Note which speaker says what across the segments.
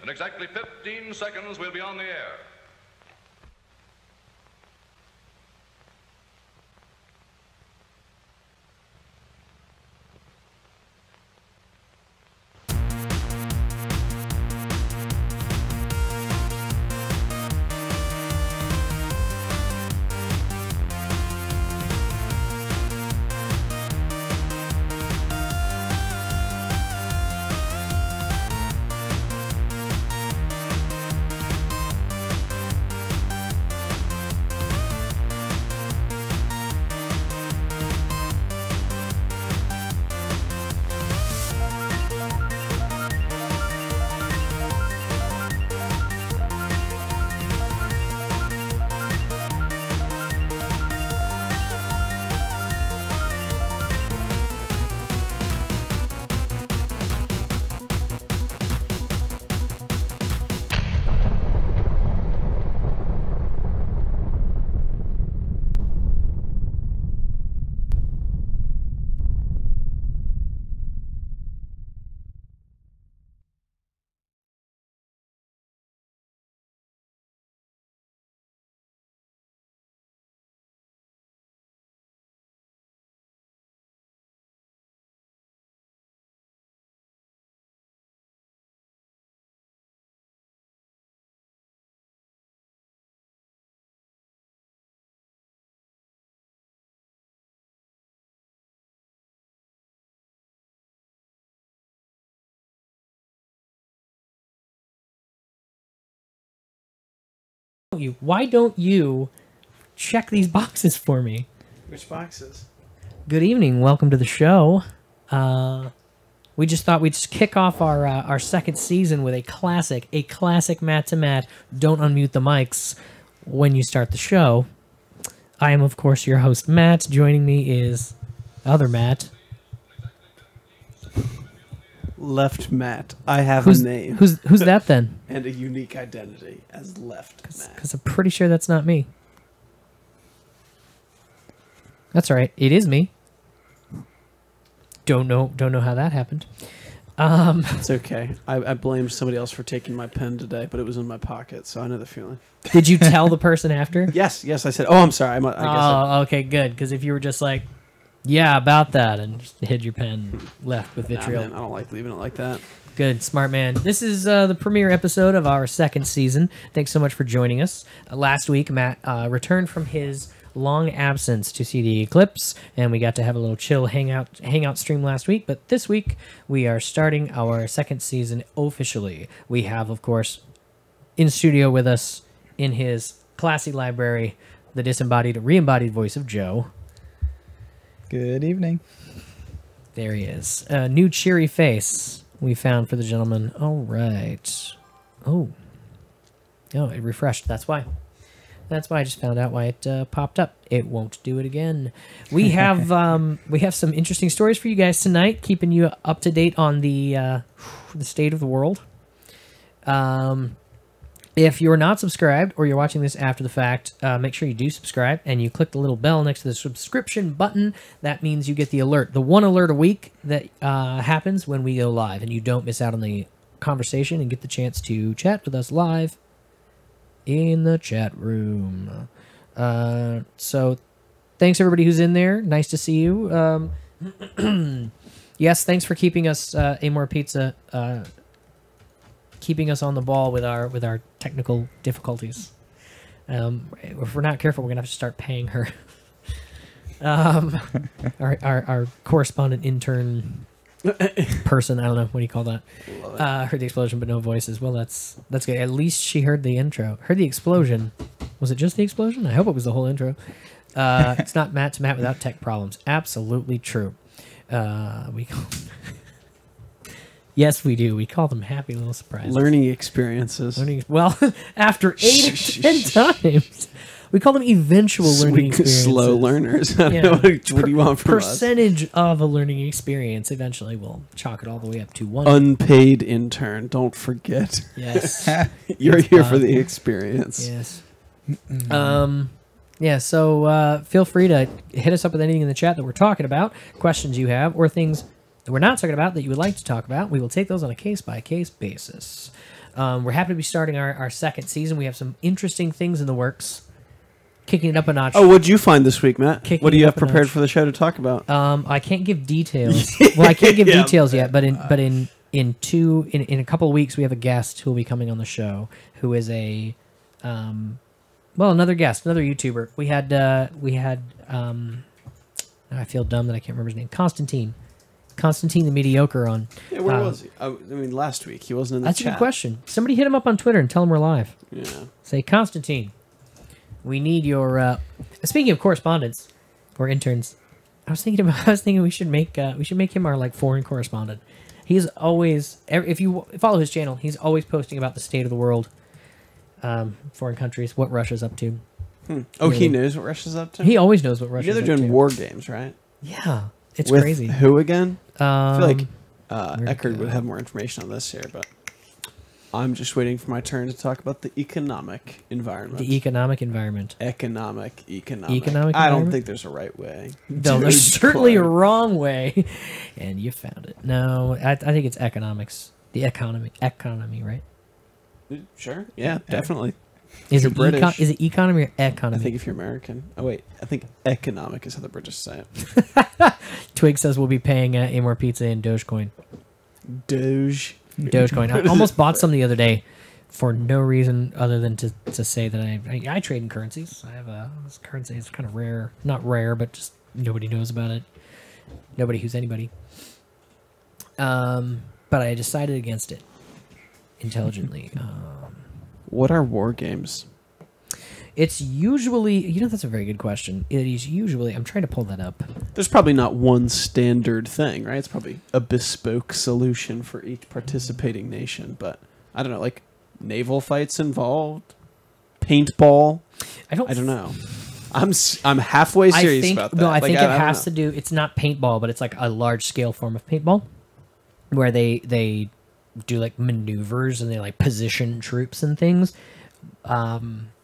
Speaker 1: In exactly 15 seconds, we'll be on the air.
Speaker 2: Why don't you check these boxes for me?
Speaker 3: Which boxes?
Speaker 2: Good evening. Welcome to the show. We just thought we'd just kick off our second season with a classic Matt to Matt. Don't unmute the mics when you start the show. I am, of course, your host, Matt. Joining me is other Matt.
Speaker 3: Left Matt. I have a name.
Speaker 2: Who's that then?
Speaker 3: And a unique identity as Left Matt.
Speaker 2: Because I'm pretty sure that's not me. That's all right. It is me. Don't know how that happened.
Speaker 3: It's okay. I blamed somebody else for taking my pen today, but it was in my pocket, so I know the feeling.
Speaker 2: Did you tell the person after?
Speaker 3: Yes. I said, oh, I'm sorry.
Speaker 2: Okay, good. Because if you were just like, yeah, about that, and just hid your pen left with vitriol.
Speaker 3: Nah, man, I don't like leaving it like that.
Speaker 2: Good, smart man. This is the premiere episode of our second season. Thanks so much for joining us. Last week, Matt returned from his long absence to see the eclipse, and we got to have a little chill hangout stream last week. But this week, we are starting our second season officially. We have, of course, in studio with us in his classy library, the re-embodied voice of Joe.
Speaker 4: Good evening.
Speaker 2: There he is. A new cheery face we found for the gentleman. All right. Oh, it refreshed. That's why. I just found out why it popped up. It won't do it again. We have some interesting stories for you guys tonight, keeping you up to date on the state of the world. If you're not subscribed or you're watching this after the fact, make sure you do subscribe and you click the little bell next to the subscription button. That means you get the alert, the one alert a week that happens when we go live, and you don't miss out on the conversation and get the chance to chat with us live in the chat room. So thanks everybody who's in there. Nice to see you. Yes, thanks for keeping us Amor Pizza keeping us on the ball with our technical difficulties. If we're not careful, we're gonna have to start paying her. Our correspondent intern person, I don't know, what do you call that? Heard the explosion but no voices. Well, that's good. At least she heard the intro. Heard the explosion. Was it just the explosion? I hope it was the whole intro. It's not Matt to Matt without tech problems. Absolutely true. Yes, we do. We call them happy little surprises.
Speaker 3: Learning experiences.
Speaker 2: Well, after 8 or 10 times, we call them eventual learning experiences.
Speaker 3: Slow learners. I don't know, what do you want from us?
Speaker 2: Percentage of a learning experience. Eventually, we'll chalk it all the way up to 1.
Speaker 3: Unpaid intern. Don't forget.
Speaker 2: Yes.
Speaker 3: You're here for the experience.
Speaker 2: Yes. Yeah, so feel free to hit us up with anything in the chat that we're talking about, questions you have, or things that we're not talking about that you would like to talk about. We will take those on a case-by-case basis. We're happy to be starting our second season. We have some interesting things in the works. Kicking it up a notch.
Speaker 3: Oh, what'd you find this week, Matt?
Speaker 2: Kicking
Speaker 3: What do
Speaker 2: it
Speaker 3: you
Speaker 2: up
Speaker 3: have
Speaker 2: a
Speaker 3: prepared
Speaker 2: notch.
Speaker 3: for the show to talk about?
Speaker 2: I can't give details. Well, I can't give
Speaker 3: Yeah,
Speaker 2: details yet, but in a couple of weeks we have a guest who will be coming on the show who is a another guest, another YouTuber. We had I feel dumb that I can't remember his name. Constantine the Mediocre on.
Speaker 3: Yeah, where was he? I mean, last week. He wasn't in the
Speaker 2: That's
Speaker 3: chat.
Speaker 2: a good question. Somebody hit him up on Twitter and tell him we're live.
Speaker 3: Yeah.
Speaker 2: Say, Constantine, we need your. Speaking of correspondence or interns, I was thinking we should make him our foreign correspondent. He's always, if you follow his channel, he's always posting about the state of the world, foreign countries, what Russia's up to.
Speaker 3: Oh, he knows what Russia's up to?
Speaker 2: He always knows what Russia's
Speaker 3: You know
Speaker 2: up
Speaker 3: they're
Speaker 2: to.
Speaker 3: doing war games, right?
Speaker 2: Yeah, it's
Speaker 3: With
Speaker 2: crazy.
Speaker 3: who again? I feel like
Speaker 2: where'd it
Speaker 3: Eckerd
Speaker 2: go?
Speaker 3: would have more information on this here, but I'm just waiting for my turn to talk about the economic environment.
Speaker 2: The economic environment.
Speaker 3: Economic.
Speaker 2: Economic
Speaker 3: I don't
Speaker 2: environment?
Speaker 3: think there's a right way.
Speaker 2: No, there's certainly a wrong way, and you found it. No, I think it's economics. The economy, right?
Speaker 3: Sure. Yeah, definitely.
Speaker 2: Is
Speaker 3: You're
Speaker 2: it
Speaker 3: British.
Speaker 2: is it economy or economy?
Speaker 3: I think if you're American. Oh, wait. I think economic is how the British say it.
Speaker 2: Twig says we'll be paying Amor Pizza in Dogecoin. Dogecoin. I almost bought some the other day for no reason other than to say that I trade in currencies. I have this currency. It's kind of rare. Not rare, but just nobody knows about it. Nobody who's anybody. But I decided against it intelligently.
Speaker 3: What are war games?
Speaker 2: It's usually, that's a very good question. It is usually, I'm trying to pull that up.
Speaker 3: There's probably not one standard thing, right? It's probably a bespoke solution for each participating nation. But I don't know, like naval fights involved, paintball. I don't know. I'm halfway serious about that.
Speaker 2: No, I think it
Speaker 3: don't
Speaker 2: has
Speaker 3: know.
Speaker 2: to do. It's not paintball, but it's like a large scale form of paintball, where they do like maneuvers and they like position troops and things.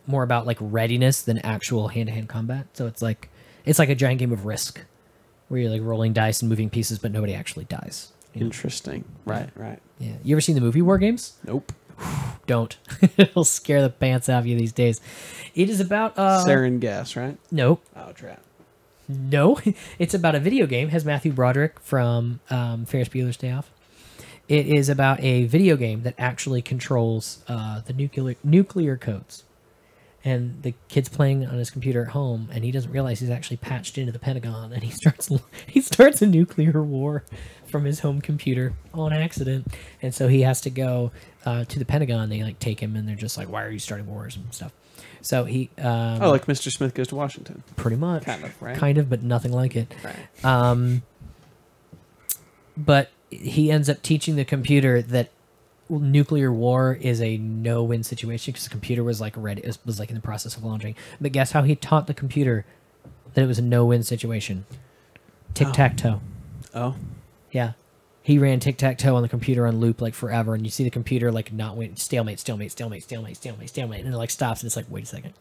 Speaker 2: More about like readiness than actual hand to hand combat. So it's like a giant game of Risk, where you're like rolling dice and moving pieces, but nobody actually dies. You know?
Speaker 3: Interesting. Right.
Speaker 2: Yeah. You ever seen the movie War Games?
Speaker 3: Nope.
Speaker 2: Don't. It'll scare the pants out of you these days. It is about
Speaker 3: Sarin gas, right?
Speaker 2: Nope.
Speaker 3: Oh, trap.
Speaker 2: No, it's about a video game. It has Matthew Broderick from Ferris Bueller's Day Off. It is about a video game that actually controls the nuclear codes. And the kid's playing on his computer at home, and he doesn't realize he's actually patched into the Pentagon, and he starts a nuclear war from his home computer on accident. And so he has to go to the Pentagon. They like take him, and they're just like, "Why are you starting wars and stuff?" So he
Speaker 3: like Mr. Smith Goes to Washington.
Speaker 2: pretty much
Speaker 3: Kind of, right?
Speaker 2: kind of, but nothing like it.
Speaker 3: Right.
Speaker 2: But he ends up teaching the computer that nuclear war is a no-win situation because the computer was like ready, was like in the process of launching. But guess how he taught the computer that it was a no-win situation? Tic-tac-toe.
Speaker 3: Oh.
Speaker 2: Yeah. He ran tic-tac-toe on the computer on loop like forever, and you see the computer like not win, stalemate, and it like stops, and it's like, wait a second.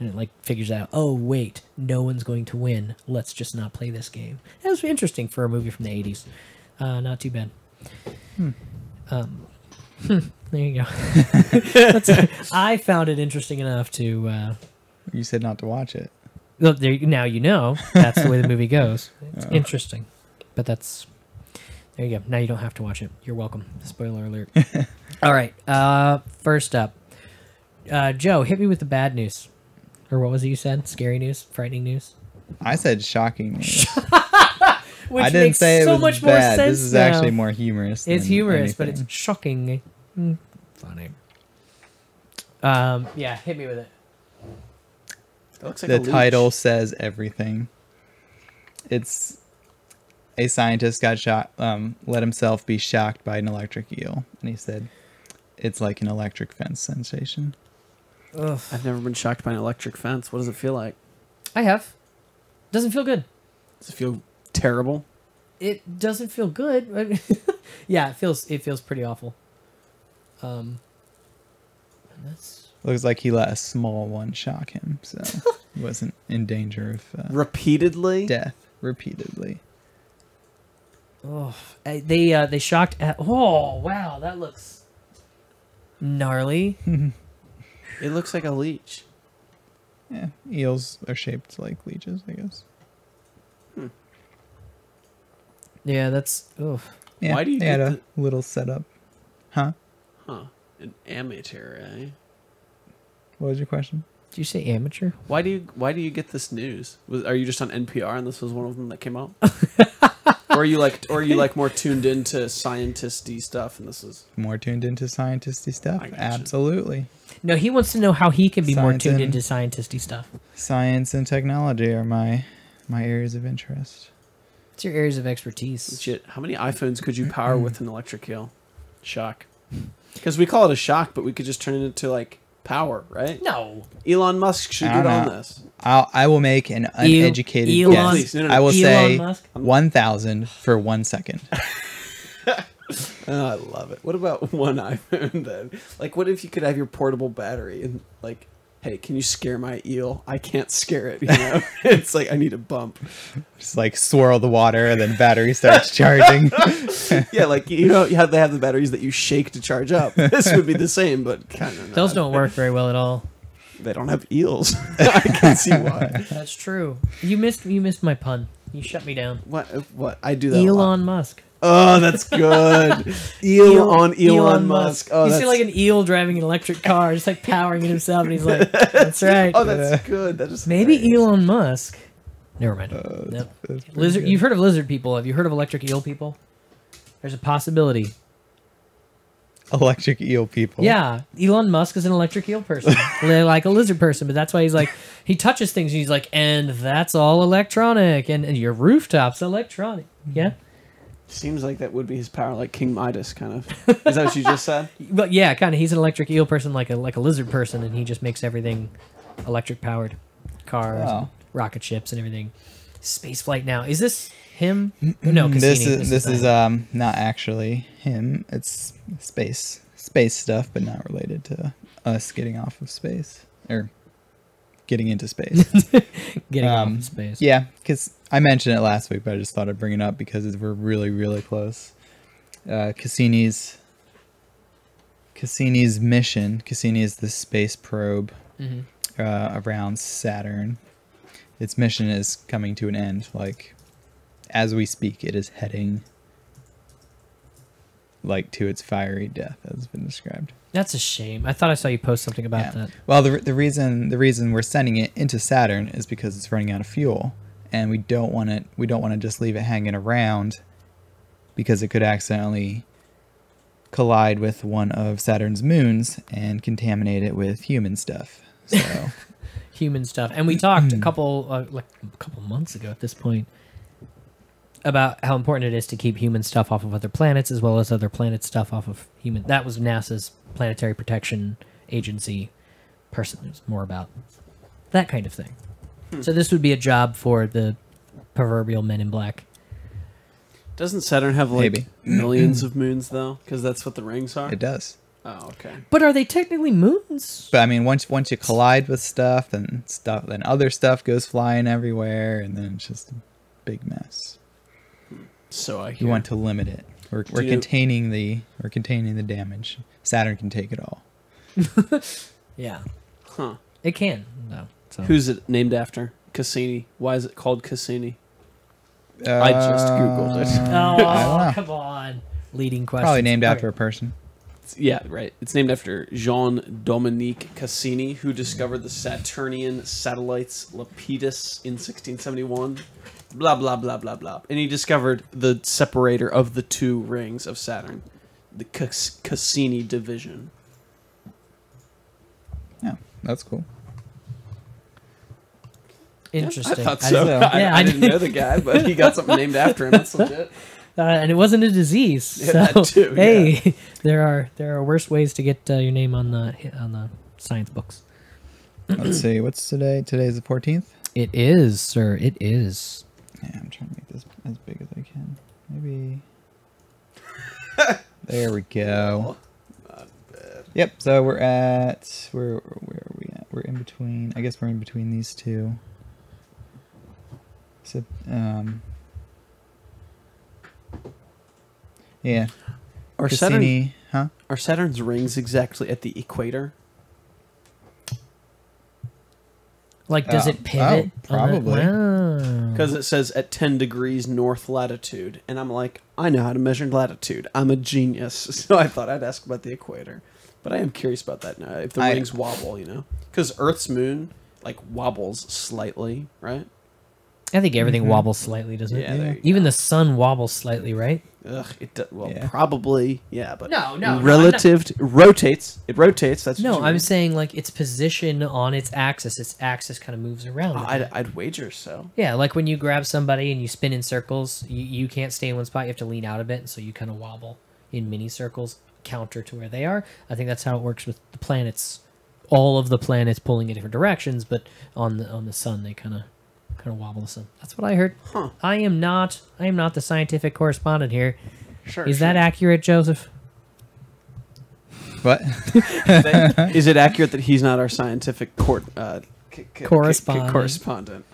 Speaker 2: And it like figures out, oh wait, no one's going to win. Let's just not play this game. That was interesting for a movie from the 80s. Not too bad. There you go. I found it interesting enough to.
Speaker 4: You said not to watch it.
Speaker 2: Well, now you know that's the way the movie goes. It's interesting, but that's. There you go. Now you don't have to watch it. You're welcome. Spoiler alert. All right. First up, Joe, hit me with the bad news, or what was it you said? Scary news, frightening news.
Speaker 4: I said shocking news.
Speaker 2: Which
Speaker 4: I didn't
Speaker 2: makes
Speaker 4: say it
Speaker 2: so
Speaker 4: was
Speaker 2: much
Speaker 4: bad.
Speaker 2: more sense
Speaker 4: This is
Speaker 2: now.
Speaker 4: actually more humorous.
Speaker 2: It's
Speaker 4: than
Speaker 2: humorous, but
Speaker 4: anything.
Speaker 2: it's shocking. Funny. Yeah, hit me with it.
Speaker 3: That looks like
Speaker 4: The
Speaker 3: a leech.
Speaker 4: title says everything. It's a scientist got shot, let himself be shocked by an electric eel, and he said it's like an electric fence sensation.
Speaker 2: Ugh.
Speaker 3: I've never been shocked by an electric fence. What does it feel like?
Speaker 2: I have. Doesn't feel good.
Speaker 3: Does it feel terrible?
Speaker 2: It doesn't feel good. Yeah, it feels pretty awful. That's
Speaker 4: Looks like he let a small one shock him, so he wasn't in danger of
Speaker 3: Repeatedly?
Speaker 4: death repeatedly.
Speaker 2: they shocked at. Oh wow, that looks. Gnarly.
Speaker 3: It looks like a leech.
Speaker 4: Yeah, eels are shaped like leeches, I guess.
Speaker 2: Yeah, that's. Oof.
Speaker 4: Yeah,
Speaker 3: Why do you
Speaker 4: they had
Speaker 3: get
Speaker 4: a little setup? Huh?
Speaker 3: Huh. An amateur, eh?
Speaker 4: What was your question?
Speaker 2: Did you say amateur?
Speaker 3: Why do you get this news? Are you just on NPR and this was one of them that came out? or are you like more tuned into scientisty stuff and this is
Speaker 4: More tuned into scientisty stuff?
Speaker 3: I gotcha.
Speaker 4: Absolutely.
Speaker 2: No, he wants to know how he can be more
Speaker 4: Science
Speaker 2: tuned
Speaker 4: and-
Speaker 2: into scientisty stuff.
Speaker 4: Science and technology are my areas of interest.
Speaker 2: What's your areas of expertise?
Speaker 3: legit? How many iPhones could you power with an electric eel? Shock. Because we call it a shock, but we could just turn it into like power, right?
Speaker 2: No.
Speaker 3: Elon Musk should
Speaker 4: I
Speaker 3: get
Speaker 4: don't
Speaker 3: on
Speaker 4: know.
Speaker 3: this.
Speaker 4: I will make an uneducated
Speaker 2: Elon-
Speaker 4: guess.
Speaker 3: Please, no.
Speaker 4: I will
Speaker 2: Elon
Speaker 4: say
Speaker 2: Musk?
Speaker 4: 1,000 for 1 second.
Speaker 3: Oh, I love it. What about one iPhone then? Like, what if you could have your portable battery and like, hey, can you scare my eel? I can't scare it. You know, it's like I need a bump.
Speaker 4: Just like swirl the water and then battery starts charging.
Speaker 3: Yeah, like you know, they have the batteries that you shake to charge up. This would be the same, but kind of.
Speaker 2: Those don't work very well at all.
Speaker 3: They don't have eels. I can see why.
Speaker 2: That's true. You missed my pun. You shut me down.
Speaker 3: What? I do that. a lot.
Speaker 2: Elon Musk.
Speaker 3: Oh, that's good. Elon Musk. Oh,
Speaker 2: you
Speaker 3: that's
Speaker 2: see like an eel driving an electric car, just like powering it himself, and he's like, "That's right."
Speaker 3: oh, that's good. That is
Speaker 2: Maybe
Speaker 3: hilarious.
Speaker 2: Elon Musk. Never mind. Nope.
Speaker 4: That's pretty
Speaker 2: Lizard.
Speaker 4: good.
Speaker 2: You've heard of lizard people? Have you heard of electric eel people? There's a possibility.
Speaker 4: Electric eel people.
Speaker 2: Yeah, Elon Musk is an electric eel person, like a lizard person, but that's why he's like, he touches things and he's like, and that's all electronic, and your rooftop's electronic. Yeah,
Speaker 3: Seems like that would be his power, like King Midas, kind of. Is that what you just said?
Speaker 2: but yeah, kind of. He's an electric eel person, like a lizard person, and he just makes everything electric powered, cars, and
Speaker 4: Wow.
Speaker 2: rocket ships, and everything. Space flight now. Is this him? No, Cassini.
Speaker 4: This is
Speaker 2: not.
Speaker 4: not actually him. It's space stuff, but not related to us getting off of space or getting into space.
Speaker 2: Getting off in space.
Speaker 4: Yeah, because I mentioned it last week, but I just thought I'd bring it up because we're really, really close. Cassini's mission. Cassini is the space probe around Saturn. Its mission is coming to an end. Like, as we speak, it is heading like to its fiery death, as has been described.
Speaker 2: That's a shame. I thought I saw you post something about that.
Speaker 4: Well, the reason we're sending it into Saturn is because it's running out of fuel, and we don't want to just leave it hanging around because it could accidentally collide with one of Saturn's moons and contaminate it with human stuff. So
Speaker 2: Human stuff. And we talked a couple months ago at this point about how important it is to keep human stuff off of other planets as well as other planet stuff off of human. That was NASA's Planetary Protection Agency person. It was more about that kind of thing. So this would be a job for the proverbial Men in Black.
Speaker 3: Doesn't Saturn have like
Speaker 4: Maybe.
Speaker 3: millions of moons though? Because that's what the rings are.
Speaker 4: it does.
Speaker 3: Oh, okay.
Speaker 2: But are they technically moons?
Speaker 4: But I mean, once you collide with stuff, then other stuff goes flying everywhere, and then it's just a big mess.
Speaker 3: So I
Speaker 4: You
Speaker 3: hear.
Speaker 4: want to limit it. We're
Speaker 3: you-
Speaker 4: containing the damage. Saturn can take it all.
Speaker 2: Yeah.
Speaker 3: Huh?
Speaker 2: It can, though. So.
Speaker 3: Who's it named after? Cassini. Why is it called Cassini? I just googled it.
Speaker 4: I don't
Speaker 2: Oh,
Speaker 4: know.
Speaker 2: come on. Leading question.
Speaker 4: Probably named after a person.
Speaker 3: Yeah, right. It's named after Jean-Dominique Cassini, who discovered the Saturnian satellites Lepidus in 1671. Blah, blah, blah, blah, blah. And he discovered the separator of the two rings of Saturn, the Cassini division.
Speaker 4: Yeah, that's cool.
Speaker 2: Interesting.
Speaker 3: I thought so.
Speaker 4: so.
Speaker 2: Yeah,
Speaker 3: I
Speaker 2: I
Speaker 3: didn't
Speaker 2: did.
Speaker 3: know the guy, but he got something named after him. That's legit.
Speaker 2: And it wasn't a disease.
Speaker 3: Yeah,
Speaker 2: so
Speaker 3: that too,
Speaker 2: hey, there are worse ways to get your name on the science books.
Speaker 4: Let's see. What's today? Today's the 14th?
Speaker 2: It is, sir. It is.
Speaker 4: Yeah, I'm trying to make this as big as I can. Maybe. There we go. Yep. So we're at where are we at? We're in between. I guess we're in between these two. So yeah.
Speaker 3: Are
Speaker 4: Cassini. Huh?
Speaker 3: Are Saturn's rings exactly at the equator?
Speaker 2: Like, does it pivot?
Speaker 4: probably.
Speaker 2: Wow.
Speaker 3: Because it says at 10 degrees north latitude. And I'm like, I know how to measure latitude. I'm a genius. So I thought I'd ask about the equator. But I am curious about that now. If the rings wobble, you know? Because Earth's moon, like, wobbles slightly, right?
Speaker 2: I think everything wobbles slightly, doesn't
Speaker 3: Yeah,
Speaker 2: it?
Speaker 3: there you
Speaker 2: Even
Speaker 3: go.
Speaker 2: the sun wobbles slightly, right?
Speaker 3: Ugh, well,
Speaker 4: Yeah.
Speaker 3: probably, yeah, but
Speaker 2: No,
Speaker 3: relative, it rotates. It rotates. That's
Speaker 2: No,
Speaker 3: what you
Speaker 2: I'm
Speaker 3: mean.
Speaker 2: saying like its position on its axis kind of moves around.
Speaker 3: Oh,
Speaker 2: a bit.
Speaker 3: I'd wager so.
Speaker 2: Yeah, like when you grab somebody and you spin in circles, you can't stay in one spot. You have to lean out a bit, and so you kind of wobble in mini circles, counter to where they are. I think that's how it works with the planets. All of the planets pulling in different directions, but on the sun they kind of wobble the sun. That's what I heard.
Speaker 3: Huh.
Speaker 2: I am not the scientific correspondent here.
Speaker 3: Sure.
Speaker 2: Is that accurate, Joseph?
Speaker 4: What?
Speaker 3: Is it accurate that he's not our scientific
Speaker 2: Correspondent.
Speaker 3: correspondent?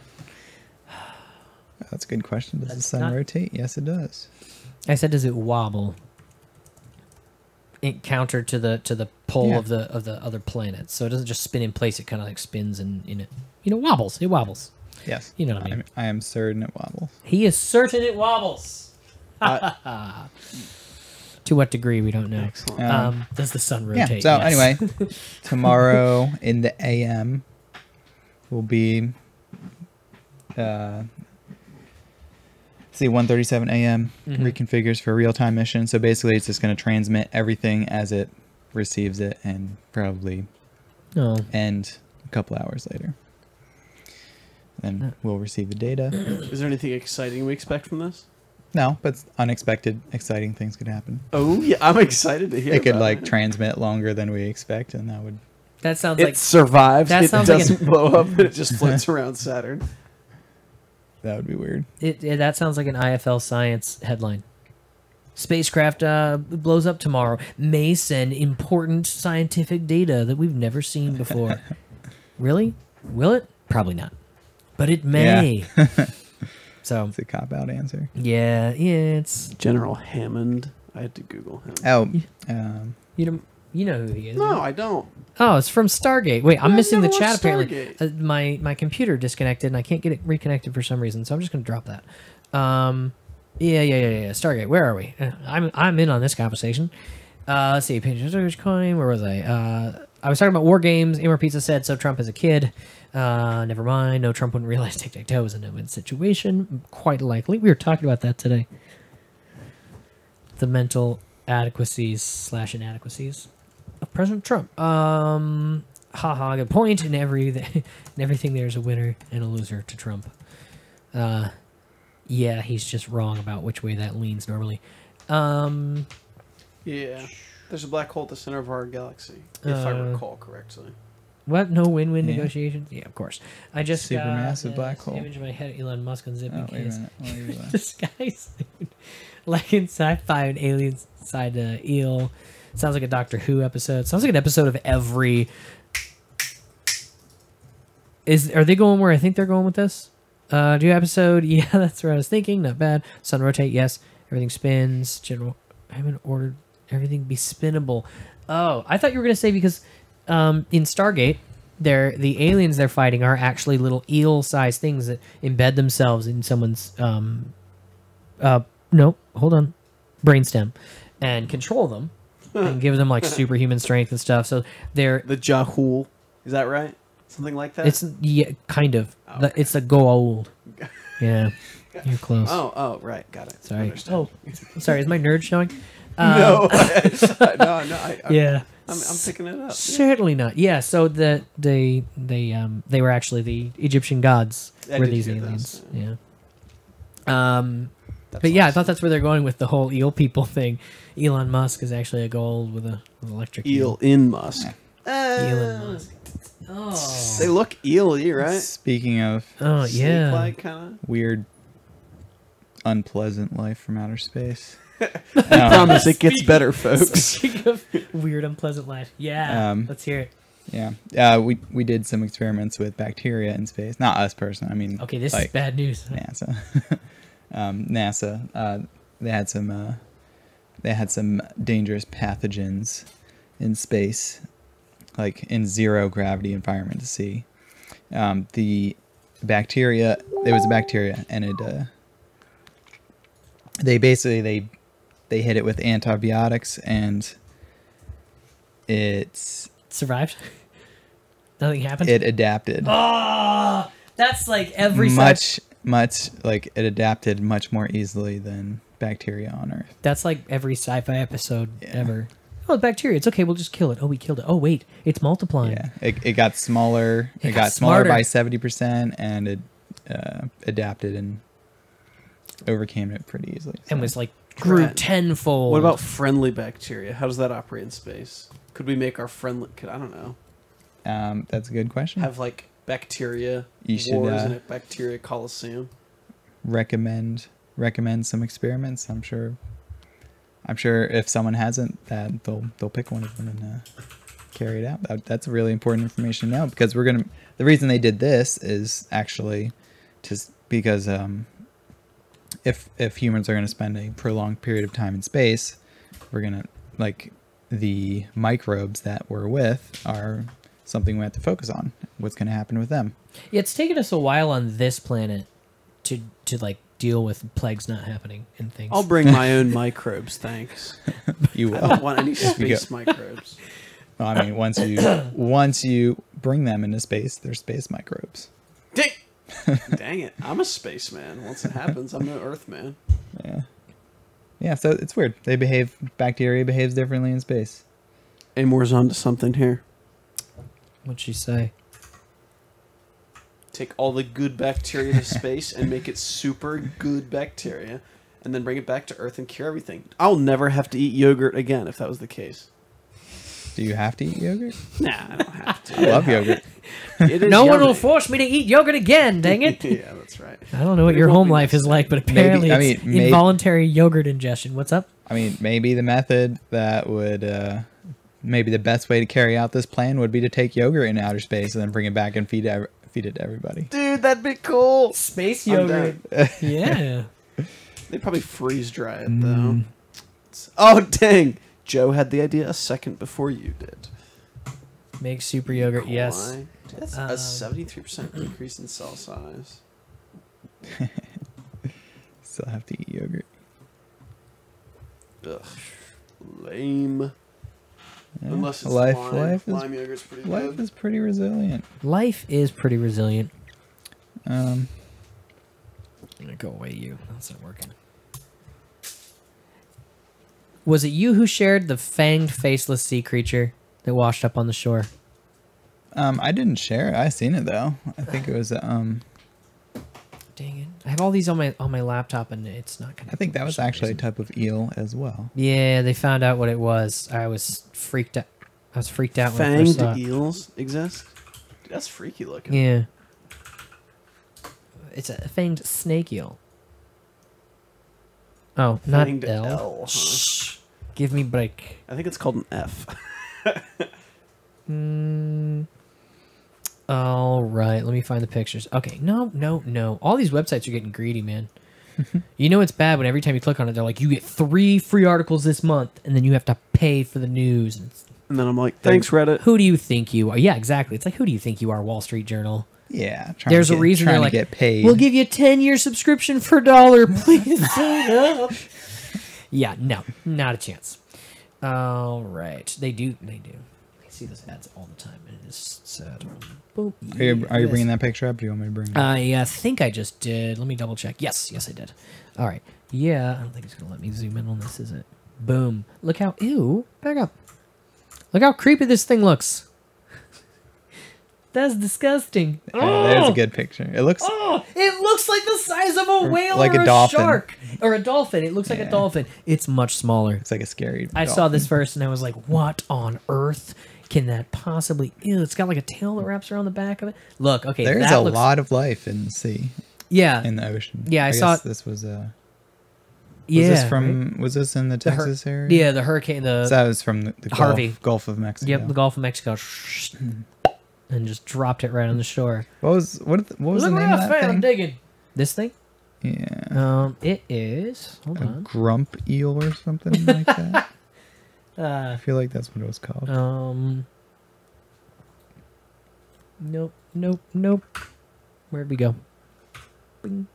Speaker 4: That's a good question. Does the
Speaker 2: That's
Speaker 4: sun
Speaker 2: not-
Speaker 4: rotate? Yes, it does.
Speaker 2: I said, does it wobble? It counter to the pole
Speaker 4: Yeah.
Speaker 2: of the other planets, so it doesn't just spin in place. It kind of like spins in it. Wobbles. It wobbles.
Speaker 4: Yes.
Speaker 2: You know what I mean.
Speaker 4: I am certain it wobbles.
Speaker 2: He is certain it wobbles. To what degree we don't know.
Speaker 3: Excellent.
Speaker 2: Does the sun
Speaker 4: Yeah.
Speaker 2: rotate?
Speaker 4: So
Speaker 2: Yes.
Speaker 4: anyway, tomorrow in the AM will be see 1:37 a.m. reconfigures for real time mission. So basically, it's just going to transmit everything as it receives it, and probably
Speaker 2: Oh.
Speaker 4: end a couple hours later. Then we'll receive the data.
Speaker 3: Is there anything exciting we expect from this?
Speaker 4: No, but unexpected, exciting things could happen.
Speaker 3: Oh yeah, I'm excited to hear.
Speaker 4: It could
Speaker 3: about
Speaker 4: like
Speaker 3: it.
Speaker 4: transmit longer than we expect, and that would
Speaker 2: That sounds
Speaker 3: It
Speaker 2: like
Speaker 3: survives.
Speaker 2: that
Speaker 3: It
Speaker 2: sounds like
Speaker 3: doesn't blow up. And it just floats around Saturn.
Speaker 4: be weird.
Speaker 2: that sounds like an IFL Science headline. Spacecraft blows up tomorrow. May send important scientific data that we've never seen before. Really? Will it? Probably not. But it may. So
Speaker 4: It's a cop out answer.
Speaker 2: yeah, it's
Speaker 3: General Hammond. I had to Google him.
Speaker 4: Oh,
Speaker 2: you know who he is.
Speaker 3: No, I don't.
Speaker 2: Oh, it's from Stargate. Wait, I'm
Speaker 3: Yeah,
Speaker 2: missing the
Speaker 3: never
Speaker 2: chat
Speaker 3: watched
Speaker 2: apparently.
Speaker 3: Stargate.
Speaker 2: My computer disconnected and I can't get it reconnected for some reason, so I'm just gonna drop that. Yeah. Stargate. Where are we? I'm in on this conversation. Let's see. Coin. Where was I? I was talking about war games. Amor Pizza said so. Trump as a kid. Never mind. No, Trump wouldn't realize tic-tac-toe was a no-win situation. Quite likely. We were talking about that today. The mental adequacies / inadequacies of President Trump. Haha, good point. In everything, there's a winner and a loser to Trump. Yeah, he's just wrong about which way that leans normally.
Speaker 3: Yeah. There's a black hole at the center of our galaxy, if I recall correctly.
Speaker 2: What? No win-win
Speaker 4: Yeah.
Speaker 2: negotiations? Yeah, of course. I just got
Speaker 4: Supermassive black
Speaker 2: this
Speaker 4: hole.
Speaker 2: image in my head of Elon Musk on Zippy
Speaker 4: oh, wait a
Speaker 2: case.
Speaker 4: minute. What are you doing?
Speaker 2: This guy's like in sci-fi and aliens inside the eel. Sounds like a Doctor Who episode. Sounds like an episode of every. Are they going where I think they're going with this? Do episode? Yeah, that's what I was thinking. Not bad. Sun rotate. Yes. Everything spins. General. I haven't ordered everything be spinnable. Oh, I thought you were gonna say because in Stargate, the aliens they're fighting are actually little eel-sized things that embed themselves in someone's no, hold on, brainstem, and control them and give them like superhuman strength and stuff. So they're
Speaker 3: The Jahul. Is that right? Something like that?
Speaker 2: it's kind of
Speaker 3: Oh, okay.
Speaker 2: it's the Goa'uld. Yeah, you're close.
Speaker 3: Oh, right. Got it.
Speaker 2: Sorry.
Speaker 3: Understood.
Speaker 2: Oh, sorry. Is my nerd showing?
Speaker 3: No. no.
Speaker 2: Yeah.
Speaker 3: I'm picking it up.
Speaker 2: Certainly not. Yeah. So they were actually the Egyptian gods.
Speaker 3: I
Speaker 2: Were
Speaker 3: did
Speaker 2: these
Speaker 3: hear
Speaker 2: aliens?
Speaker 3: this,
Speaker 2: Yeah.
Speaker 3: That's
Speaker 2: But yeah, I
Speaker 3: awesome.
Speaker 2: thought that's where they're going with the whole eel people thing. Elon Musk is actually a gold with an electric
Speaker 3: Eel in Musk.
Speaker 2: Elon Musk. Oh.
Speaker 3: They look eel-y, right?
Speaker 4: Speaking of
Speaker 2: Oh yeah.
Speaker 3: Snake-like kind
Speaker 4: weird, unpleasant life from outer space.
Speaker 3: of. Promise it gets better, folks.
Speaker 2: Speaking of weird, unpleasant life. Yeah. Let's hear it.
Speaker 4: Yeah. We did some experiments with bacteria in space. Not us personally. I mean,
Speaker 2: Okay, this
Speaker 4: like,
Speaker 2: is bad news.
Speaker 4: NASA. NASA. They had some they had some dangerous pathogens in space, like in zero gravity environment to see. The bacteria, it was a bacteria, and it they basically they hit it with antibiotics, and it
Speaker 2: Survived. Nothing happened.
Speaker 4: it adapted.
Speaker 2: Oh, that's like every
Speaker 4: much like it adapted much more easily than bacteria on Earth.
Speaker 2: That's like every sci-fi episode
Speaker 4: Yeah.
Speaker 2: ever. Oh, bacteria. It's okay. We'll just kill it. Oh, we killed it. Oh, wait. It's multiplying.
Speaker 4: Yeah, it got smaller.
Speaker 2: It
Speaker 4: It
Speaker 2: got
Speaker 4: got smaller
Speaker 2: smarter.
Speaker 4: by 70%, and it adapted and overcame it pretty easily.
Speaker 2: And
Speaker 4: so.
Speaker 2: was like grew
Speaker 3: Crap.
Speaker 2: tenfold.
Speaker 3: What about friendly bacteria? How does that operate in space? Could we make our friendly? I don't know.
Speaker 4: That's a good question.
Speaker 3: Have like bacteria
Speaker 4: You should,
Speaker 3: wars in a bacteria coliseum.
Speaker 4: recommend some experiments. I'm sure if someone hasn't, that they'll pick one of them and carry it out. That's really important information to know, because the reason they did this is actually just because if humans are gonna spend a prolonged period of time in space, we're gonna like the microbes that we're with are something we have to focus on. What's gonna happen with them?
Speaker 2: Yeah, it's taken us a while on this planet to like deal with plagues not happening and things.
Speaker 3: I'll bring my own microbes, thanks.
Speaker 4: You
Speaker 3: I
Speaker 4: will.
Speaker 3: don't want any
Speaker 4: you go.
Speaker 3: space microbes.
Speaker 4: I mean, once you bring them into space, they're space microbes.
Speaker 3: Dang it. I'm a spaceman. Once it happens, I'm no Earthman.
Speaker 4: Yeah. Yeah, so it's weird. Bacteria behaves differently in space.
Speaker 3: Amor's onto something here.
Speaker 2: What'd she say?
Speaker 3: Take all the good bacteria to space and make it super good bacteria, and then bring it back to Earth and cure everything. I'll never have to eat yogurt again if that was the case.
Speaker 4: Do you have to eat yogurt?
Speaker 3: Nah, I don't have to.
Speaker 4: I love yogurt.
Speaker 3: It is
Speaker 2: No one will
Speaker 3: yummy.
Speaker 2: force me to eat yogurt again, dang it.
Speaker 3: Yeah, that's right.
Speaker 2: I don't know what
Speaker 3: It
Speaker 2: your
Speaker 3: won't
Speaker 2: home
Speaker 3: be
Speaker 2: life is
Speaker 3: necessary.
Speaker 2: like, but apparently
Speaker 4: Maybe-
Speaker 2: it's
Speaker 4: maybe-
Speaker 2: involuntary yogurt ingestion. What's up?
Speaker 4: I mean, maybe the method that would, maybe the best way to carry out this plan would be to take yogurt in outer space and then bring it back and feed it to everybody.
Speaker 3: Dude, that'd be cool.
Speaker 2: Space
Speaker 3: I'm
Speaker 2: yogurt. Yeah.
Speaker 3: They'd probably freeze dry it, though. Oh, dang. Joe had the idea a second before you did.
Speaker 2: Make super yogurt, yes.
Speaker 3: Why? Dude, that's a 73% increase in cell size.
Speaker 4: Still have to eat yogurt.
Speaker 3: Ugh. Lame.
Speaker 4: Yeah.
Speaker 3: Unless it's
Speaker 4: life,
Speaker 3: lime.
Speaker 4: life is
Speaker 3: Lime yogurt's pretty
Speaker 4: life
Speaker 3: good.
Speaker 4: is pretty resilient.
Speaker 2: Life is pretty resilient.
Speaker 4: Um,
Speaker 2: I'm gonna go away, you. That's not working. Was it you who shared the fanged, faceless sea creature that washed up on the shore?
Speaker 4: I didn't share it. I seen it though. I think it was
Speaker 2: Dang it! I have all these on my laptop, and it's not gonna.
Speaker 4: I think that was actually a type of eel as well.
Speaker 2: Yeah, they found out what it was. I was freaked out. I was freaked out when I first saw
Speaker 3: Fanged
Speaker 2: it.
Speaker 3: eels exist? Dude, that's freaky looking.
Speaker 2: Yeah. It's a fanged snake eel. Oh, not
Speaker 3: Fanged
Speaker 2: L.
Speaker 3: L, huh?
Speaker 2: Shh. Give me break.
Speaker 3: I think it's called an F.
Speaker 2: All right, let me find the pictures. Okay, no. All these websites are getting greedy, man. You know it's bad when every time you click on it, they're like, you get 3 free articles this month, and then you have to pay for the news. And
Speaker 3: And then I'm like, thanks, Reddit.
Speaker 2: who do you think you are? Yeah, exactly. It's like, who do you think you are, Wall Street Journal?
Speaker 4: Yeah,
Speaker 2: There's a reason they're
Speaker 4: trying
Speaker 2: like,
Speaker 4: to get paid.
Speaker 2: we'll give you a 10-year subscription for $1. Please sign up. Yeah, no, not a chance. All right, they do. I see those ads all the time, and it is sad. Boom.
Speaker 4: Are you bringing that picture up? Do you want me to bring it up?
Speaker 2: I think I just did. Let me double check. Yes, I did. All right. Yeah, I don't think it's gonna let me zoom in on this, is it? Boom. Look how. Ew. Back up. Look how creepy this thing looks. That's disgusting.
Speaker 4: There's a good picture. It looks
Speaker 2: Oh, it looks like the size of a whale
Speaker 4: like
Speaker 2: or
Speaker 4: a dolphin.
Speaker 2: shark or a dolphin. It looks like a
Speaker 4: Yeah.
Speaker 2: dolphin. It's much smaller.
Speaker 4: it's like a scary.
Speaker 2: I saw this first and I was like, "What on earth can that possibly?" Ew, it's got like a tail that wraps around the back of it. Look, okay,
Speaker 4: There's
Speaker 2: that
Speaker 4: a
Speaker 2: looks,
Speaker 4: lot of life in the sea,
Speaker 2: Yeah,
Speaker 4: in the ocean.
Speaker 2: Yeah, I saw
Speaker 4: guess
Speaker 2: it-
Speaker 4: This was
Speaker 2: yeah.
Speaker 4: this
Speaker 2: right?
Speaker 4: from? Was this in the
Speaker 2: The hur-
Speaker 4: Texas area?
Speaker 2: Yeah, the hurricane,
Speaker 4: So that was from the
Speaker 2: Harvey.
Speaker 4: Gulf of Mexico.
Speaker 2: Yep, the Gulf of Mexico, and just dropped it right on the shore.
Speaker 4: What was
Speaker 2: Look
Speaker 4: the name
Speaker 2: what
Speaker 4: of
Speaker 2: I
Speaker 4: that
Speaker 2: found, I'm
Speaker 4: thing?
Speaker 2: digging. This thing?
Speaker 4: Yeah.
Speaker 2: It is. Hold
Speaker 4: A
Speaker 2: on.
Speaker 4: grump eel or something like that.
Speaker 2: Uh,
Speaker 4: I feel like that's what it was called.
Speaker 2: Nope. Where'd we go? Bing.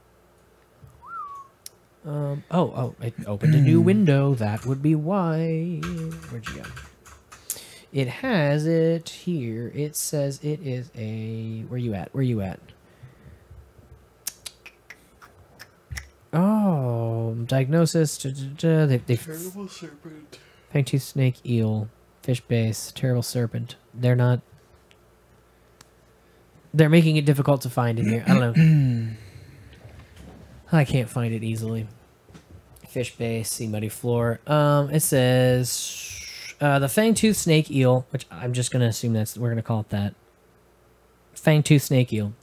Speaker 2: It opened a new window. That would be why. Where'd you go? It has it here. It says it is a. Where you at? Oh, diagnosis.
Speaker 3: Terrible serpent.
Speaker 2: Fangtooth snake, eel, fish base, terrible serpent. They're not. They're making it difficult to find in here. I don't know. I can't find it easily. Fish base, sea muddy floor. It says the fangtooth snake eel, which I'm just gonna assume we're gonna call it that. Fangtooth snake eel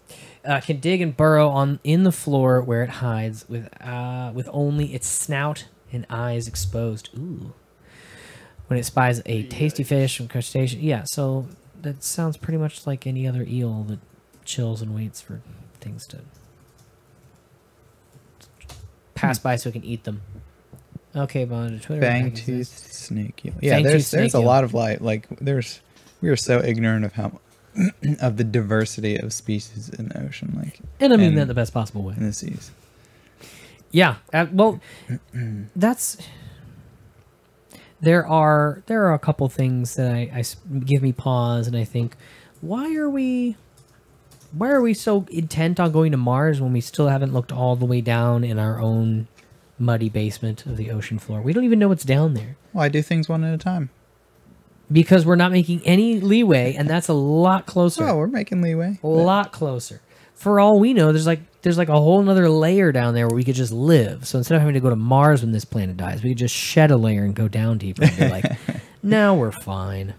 Speaker 2: can dig and burrow in the floor where it hides with only its snout and eyes exposed. Ooh. When it spies a tasty fish from crustacean. Yeah, so that sounds pretty much like any other eel that chills and waits for things to pass by so it can eat them. Okay, bond to Twitter.
Speaker 4: Fangtooth snake eel. Yeah,
Speaker 2: Fangtooth
Speaker 4: there's a
Speaker 2: snake
Speaker 4: lot of light. Like we are so ignorant of how of the diversity of species in the ocean. Like,
Speaker 2: And I mean that in the best possible way.
Speaker 4: in the seas.
Speaker 2: Yeah, well, that's... There are a couple things that give me pause, and I think, why are we so intent on going to Mars when we still haven't looked all the way down in our own muddy basement of the ocean floor? We don't even know what's down there
Speaker 4: Well, I do things one at a time.
Speaker 2: because we're not making any leeway, and that's a lot closer.
Speaker 4: Oh, we're making leeway.
Speaker 2: A lot closer. For all we know, there's like a whole nother layer down there where we could just live. So instead of having to go to Mars when this planet dies, we could just shed a layer and go down deeper and be like, now we're fine.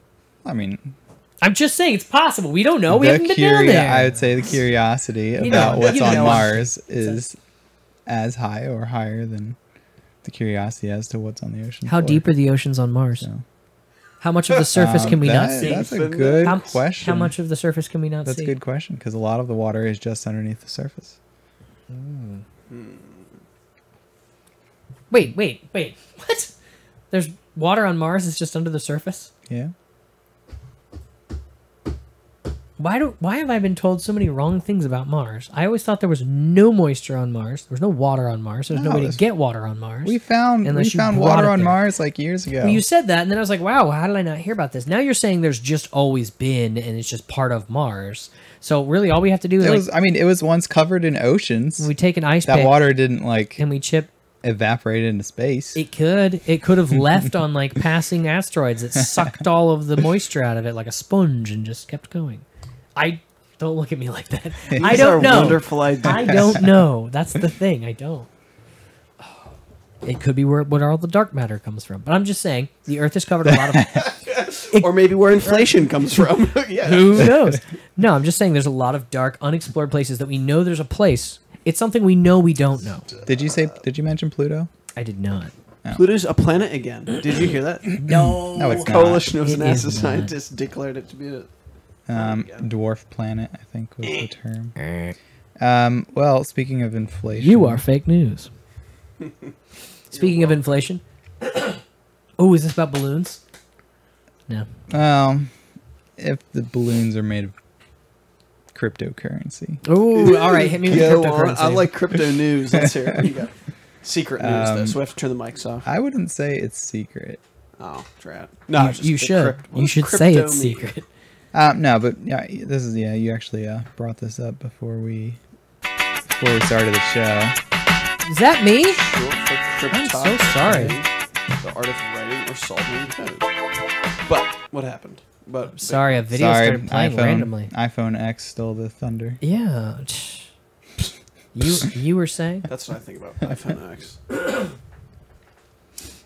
Speaker 4: I mean,
Speaker 2: I'm just saying it's possible. We don't know. We
Speaker 4: the
Speaker 2: haven't been down there.
Speaker 4: I would say the curiosity about what's on Mars is as high or higher than the curiosity as to what's on the ocean
Speaker 2: How
Speaker 4: floor.
Speaker 2: deep are the oceans on Mars?
Speaker 4: So,
Speaker 2: How much of the surface can we not see?
Speaker 4: That's a good question.
Speaker 2: How much of the surface can we not
Speaker 4: That's
Speaker 2: see?
Speaker 4: a good question because a lot of the water is just underneath the surface.
Speaker 2: Wait. What? There's water on Mars. It's just under the surface.
Speaker 4: Yeah.
Speaker 2: Why have I been told so many wrong things about Mars? I always thought there was no moisture on Mars. There was no water on Mars. There's no way to get water on Mars.
Speaker 4: We found
Speaker 2: Unless you brought
Speaker 4: water
Speaker 2: it
Speaker 4: on
Speaker 2: there.
Speaker 4: Mars like years ago.
Speaker 2: Well, you said that, and then I was like, wow, how did I not hear about this? Now you're saying there's just always been, and it's just part of Mars. So really, all we have to do is
Speaker 4: it was once covered in oceans.
Speaker 2: we take an ice
Speaker 4: that
Speaker 2: pick
Speaker 4: water didn't
Speaker 2: and we chip.
Speaker 4: evaporate into space.
Speaker 2: It could have left on like passing asteroids that sucked all of the moisture out of it like a sponge and just kept going. Don't look at me like that. I
Speaker 3: These
Speaker 2: don't
Speaker 3: are
Speaker 2: know.
Speaker 3: wonderful ideas.
Speaker 2: I don't know. That's the thing. I don't. It could be where all the dark matter comes from. But I'm just saying, the Earth has covered a lot of...
Speaker 3: Or maybe where inflation comes from. Yeah.
Speaker 2: Who knows? No, I'm just saying there's a lot of dark, unexplored places that we know there's a place. It's something we know we don't know.
Speaker 4: Did you mention Pluto?
Speaker 2: I did not.
Speaker 3: Pluto's a planet again. Did you hear that?
Speaker 2: No.
Speaker 4: No, it's not.
Speaker 3: Coalition of
Speaker 2: It
Speaker 3: NASA
Speaker 2: is not.
Speaker 3: scientists declared it to be a...
Speaker 4: Dwarf planet, I think was the term. Well, speaking of inflation,
Speaker 2: You are fake news. Speaking of inflation. Oh, is this about balloons? No.
Speaker 4: If the balloons are made of cryptocurrency,
Speaker 2: Oh, all right. Hit me with
Speaker 3: Go on.
Speaker 2: cryptocurrency.
Speaker 3: I like crypto news. Let's hear it. You got secret news, though, so we have to turn the mics off.
Speaker 4: I wouldn't say it's secret.
Speaker 3: Oh, try it. No, it's just
Speaker 2: you
Speaker 3: the
Speaker 2: should.
Speaker 3: what
Speaker 2: You
Speaker 3: does
Speaker 2: should say
Speaker 3: crypto
Speaker 2: it's
Speaker 3: mean?
Speaker 2: secret.
Speaker 4: No, but yeah, you actually brought this up before we started the show.
Speaker 2: Is that me?
Speaker 3: Short for
Speaker 2: I'm so
Speaker 3: cryptography,
Speaker 2: sorry.
Speaker 3: The art of writing or solving code. But what happened? But
Speaker 2: Sorry, a video started playing randomly.
Speaker 4: iPhone X stole the thunder.
Speaker 2: Yeah. You were saying?
Speaker 3: that's what I think about iPhone X.